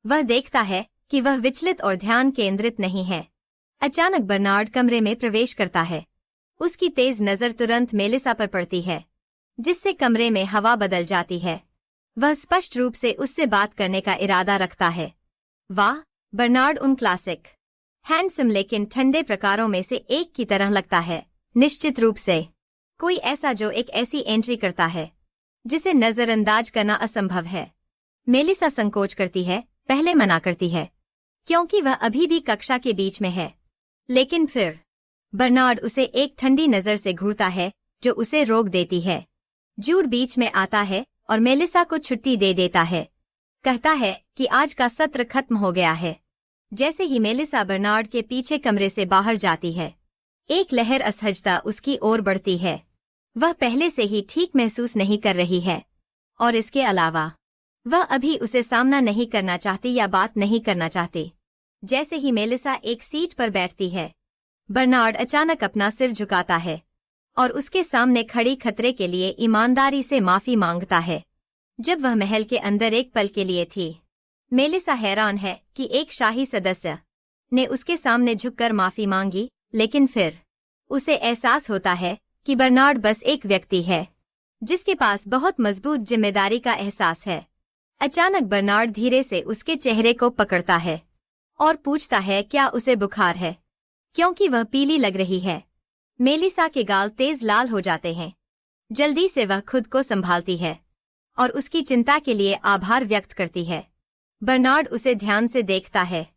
वह देखता है कि वह विचलित और ध्यान केंद्रित नहीं है। अचानक बर्नार्ड कमरे में प्रवेश करता है। उसकी तेज नजर तुरंत मेलिसा पर पड़ती है, जिससे कमरे में हवा बदल जाती है। वह स्पष्ट रूप से उससे बात करने का इरादा रखता है। वाह, बर्नार्ड उन क्लासिक हैंडसम लेकिन ठंडे प्रकारों में से एक की तरह लगता है। निश्चित रूप से कोई ऐसा जो एक ऐसी एंट्री करता है जिसे नजरअंदाज करना असंभव है। मेलिसा संकोच करती है, पहले मना करती है क्योंकि वह अभी भी कक्षा के बीच में है, लेकिन फिर बर्नार्ड उसे एक ठंडी नजर से घूरता है जो उसे रोक देती है। जूड बीच में आता है और मेलिसा को छुट्टी दे देता है। कहता है कि आज का सत्र खत्म हो गया है। जैसे ही मेलिसा बर्नार्ड के पीछे कमरे से बाहर जाती है, एक लहर असहजता उसकी ओर बढ़ती है। वह पहले से ही ठीक महसूस नहीं कर रही है और इसके अलावा वह अभी उसे सामना नहीं करना चाहती या बात नहीं करना चाहती। जैसे ही मेलिसा एक सीट पर बैठती है, बर्नार्ड अचानक अपना सिर झुकाता है और उसके सामने खड़ी खतरे के लिए ईमानदारी से माफी मांगता है। जब वह महल के अंदर एक पल के लिए थी, मेलिसा हैरान है कि एक शाही सदस्य ने उसके सामने झुककर माफी मांगी, लेकिन फिर उसे एहसास होता है कि बर्नार्ड बस एक व्यक्ति है जिसके पास बहुत मजबूत जिम्मेदारी का एहसास है। अचानक बर्नार्ड धीरे से उसके चेहरे को पकड़ता है और पूछता है क्या उसे बुखार है, क्योंकि वह पीली लग रही है। मेलिसा के गाल तेज लाल हो जाते हैं। जल्दी से वह खुद को संभालती है और उसकी चिंता के लिए आभार व्यक्त करती है। बर्नार्ड उसे ध्यान से देखता है,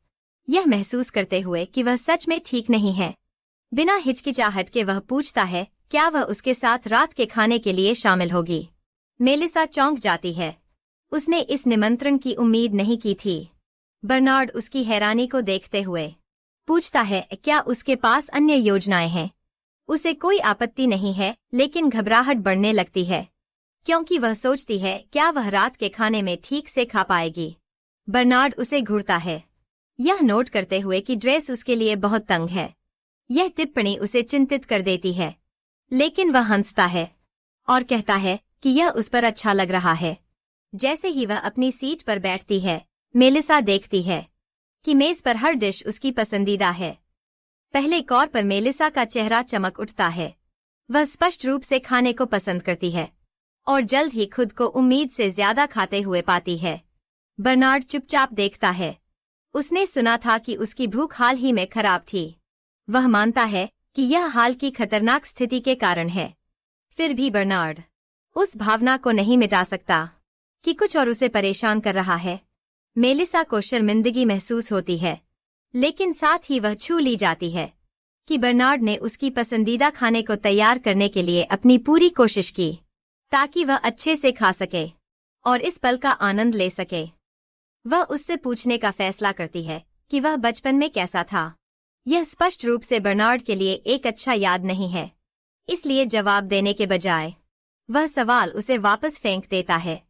यह महसूस करते हुए कि वह सच में ठीक नहीं है। बिना हिचकिचाहट के वह पूछता है क्या वह उसके साथ रात के खाने के लिए शामिल होगी। मेलिसा चौंक जाती है। उसने इस निमंत्रण की उम्मीद नहीं की थी। बर्नार्ड उसकी हैरानी को देखते हुए पूछता है क्या उसके पास अन्य योजनाएं हैं। उसे कोई आपत्ति नहीं है, लेकिन घबराहट बढ़ने लगती है क्योंकि वह सोचती है क्या वह रात के खाने में ठीक से खा पाएगी। बर्नार्ड उसे घूरता है, यह नोट करते हुए कि ड्रेस उसके लिए बहुत तंग है। यह टिप्पणी उसे चिंतित कर देती है, लेकिन वह हंसता है और कहता है कि यह उस पर अच्छा लग रहा है। जैसे ही वह अपनी सीट पर बैठती है, मेलिसा देखती है कि मेज पर हर डिश उसकी पसंदीदा है। पहले कौर पर मेलिसा का चेहरा चमक उठता है। वह स्पष्ट रूप से खाने को पसंद करती है और जल्द ही खुद को उम्मीद से ज्यादा खाते हुए पाती है। बर्नार्ड चुपचाप देखता है। उसने सुना था कि उसकी भूख हाल ही में खराब थी। वह मानता है कि यह हाल की खतरनाक स्थिति के कारण है। फिर भी बर्नार्ड उस भावना को नहीं मिटा सकता कि कुछ और उसे परेशान कर रहा है। मेलिसा को शर्मिंदगी महसूस होती है, लेकिन साथ ही वह छू ली जाती है कि बर्नार्ड ने उसकी पसंदीदा खाने को तैयार करने के लिए अपनी पूरी कोशिश की ताकि वह अच्छे से खा सके और इस पल का आनंद ले सके। वह उससे पूछने का फैसला करती है कि वह बचपन में कैसा था। यह स्पष्ट रूप से बर्नार्ड के लिए एक अच्छा याद नहीं है, इसलिए जवाब देने के बजाय वह सवाल उसे वापस फेंक देता है।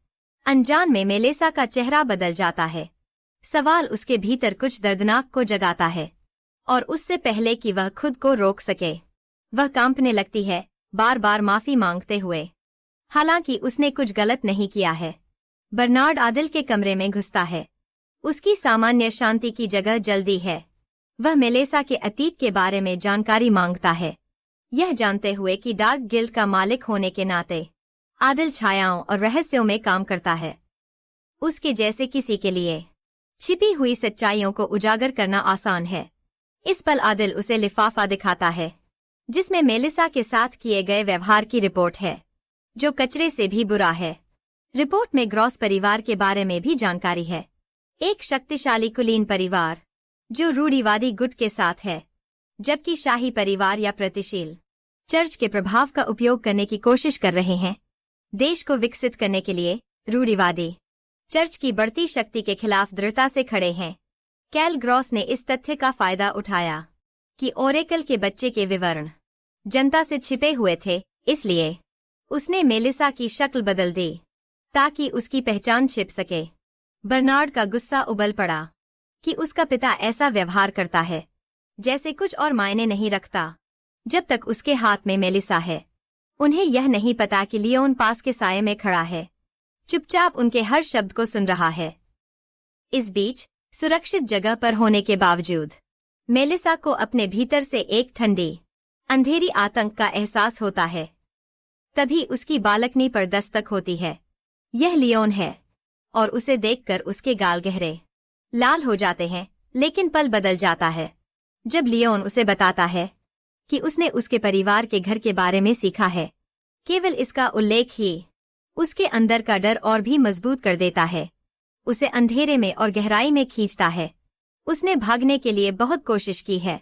अनजान में मेलिसा का चेहरा बदल जाता है। सवाल उसके भीतर कुछ दर्दनाक को जगाता है, और उससे पहले कि वह खुद को रोक सके वह कांपने लगती है, बार बार माफी मांगते हुए, हालांकि उसने कुछ गलत नहीं किया है। बर्नार्ड आदिल के कमरे में घुसता है। उसकी सामान्य शांति की जगह जल्दी है। वह मेलिसा के अतीत के बारे में जानकारी मांगता है, यह जानते हुए कि डार्क गिल्ड का मालिक होने के नाते आदिल छायाओं और रहस्यों में काम करता है। उसके जैसे किसी के लिए छिपी हुई सच्चाइयों को उजागर करना आसान है। इस पल आदिल उसे लिफाफा दिखाता है, जिसमें मेलिसा के साथ किए गए व्यवहार की रिपोर्ट है, जो कचरे से भी बुरा है। रिपोर्ट में ग्रॉस परिवार के बारे में भी जानकारी है, एक शक्तिशाली कुलीन परिवार जो रूढ़िवादी गुट के साथ है, जबकि शाही परिवार या प्रतिशील चर्च के प्रभाव का उपयोग करने की कोशिश कर रहे हैं। देश को विकसित करने के लिए रूढ़िवादी चर्च की बढ़ती शक्ति के खिलाफ दृढ़ता से खड़े हैं। कैल ग्रॉस ने इस तथ्य का फायदा उठाया कि ओरेकल के बच्चे के विवरण जनता से छिपे हुए थे, इसलिए उसने मेलिसा की शक्ल बदल दी ताकि उसकी पहचान छिप सके। बर्नार्ड का गुस्सा उबल पड़ा कि उसका पिता ऐसा व्यवहार करता है जैसे कुछ और मायने नहीं रखता जब तक उसके हाथ में मेलिसा है। उन्हें यह नहीं पता कि लियोन पास के साये में खड़ा है, चुपचाप उनके हर शब्द को सुन रहा है। इस बीच सुरक्षित जगह पर होने के बावजूद मेलिसा को अपने भीतर से एक ठंडी अंधेरी आतंक का एहसास होता है। तभी उसकी बालकनी पर दस्तक होती है। यह लियोन है, और उसे देखकर उसके गाल गहरे लाल हो जाते हैं, लेकिन पल बदल जाता है जब लियोन उसे बताता है कि उसने उसके परिवार के घर के बारे में सीखा है। केवल इसका उल्लेख ही उसके अंदर का डर और भी मजबूत कर देता है, उसे अंधेरे में और गहराई में खींचता है। उसने भागने के लिए बहुत कोशिश की है,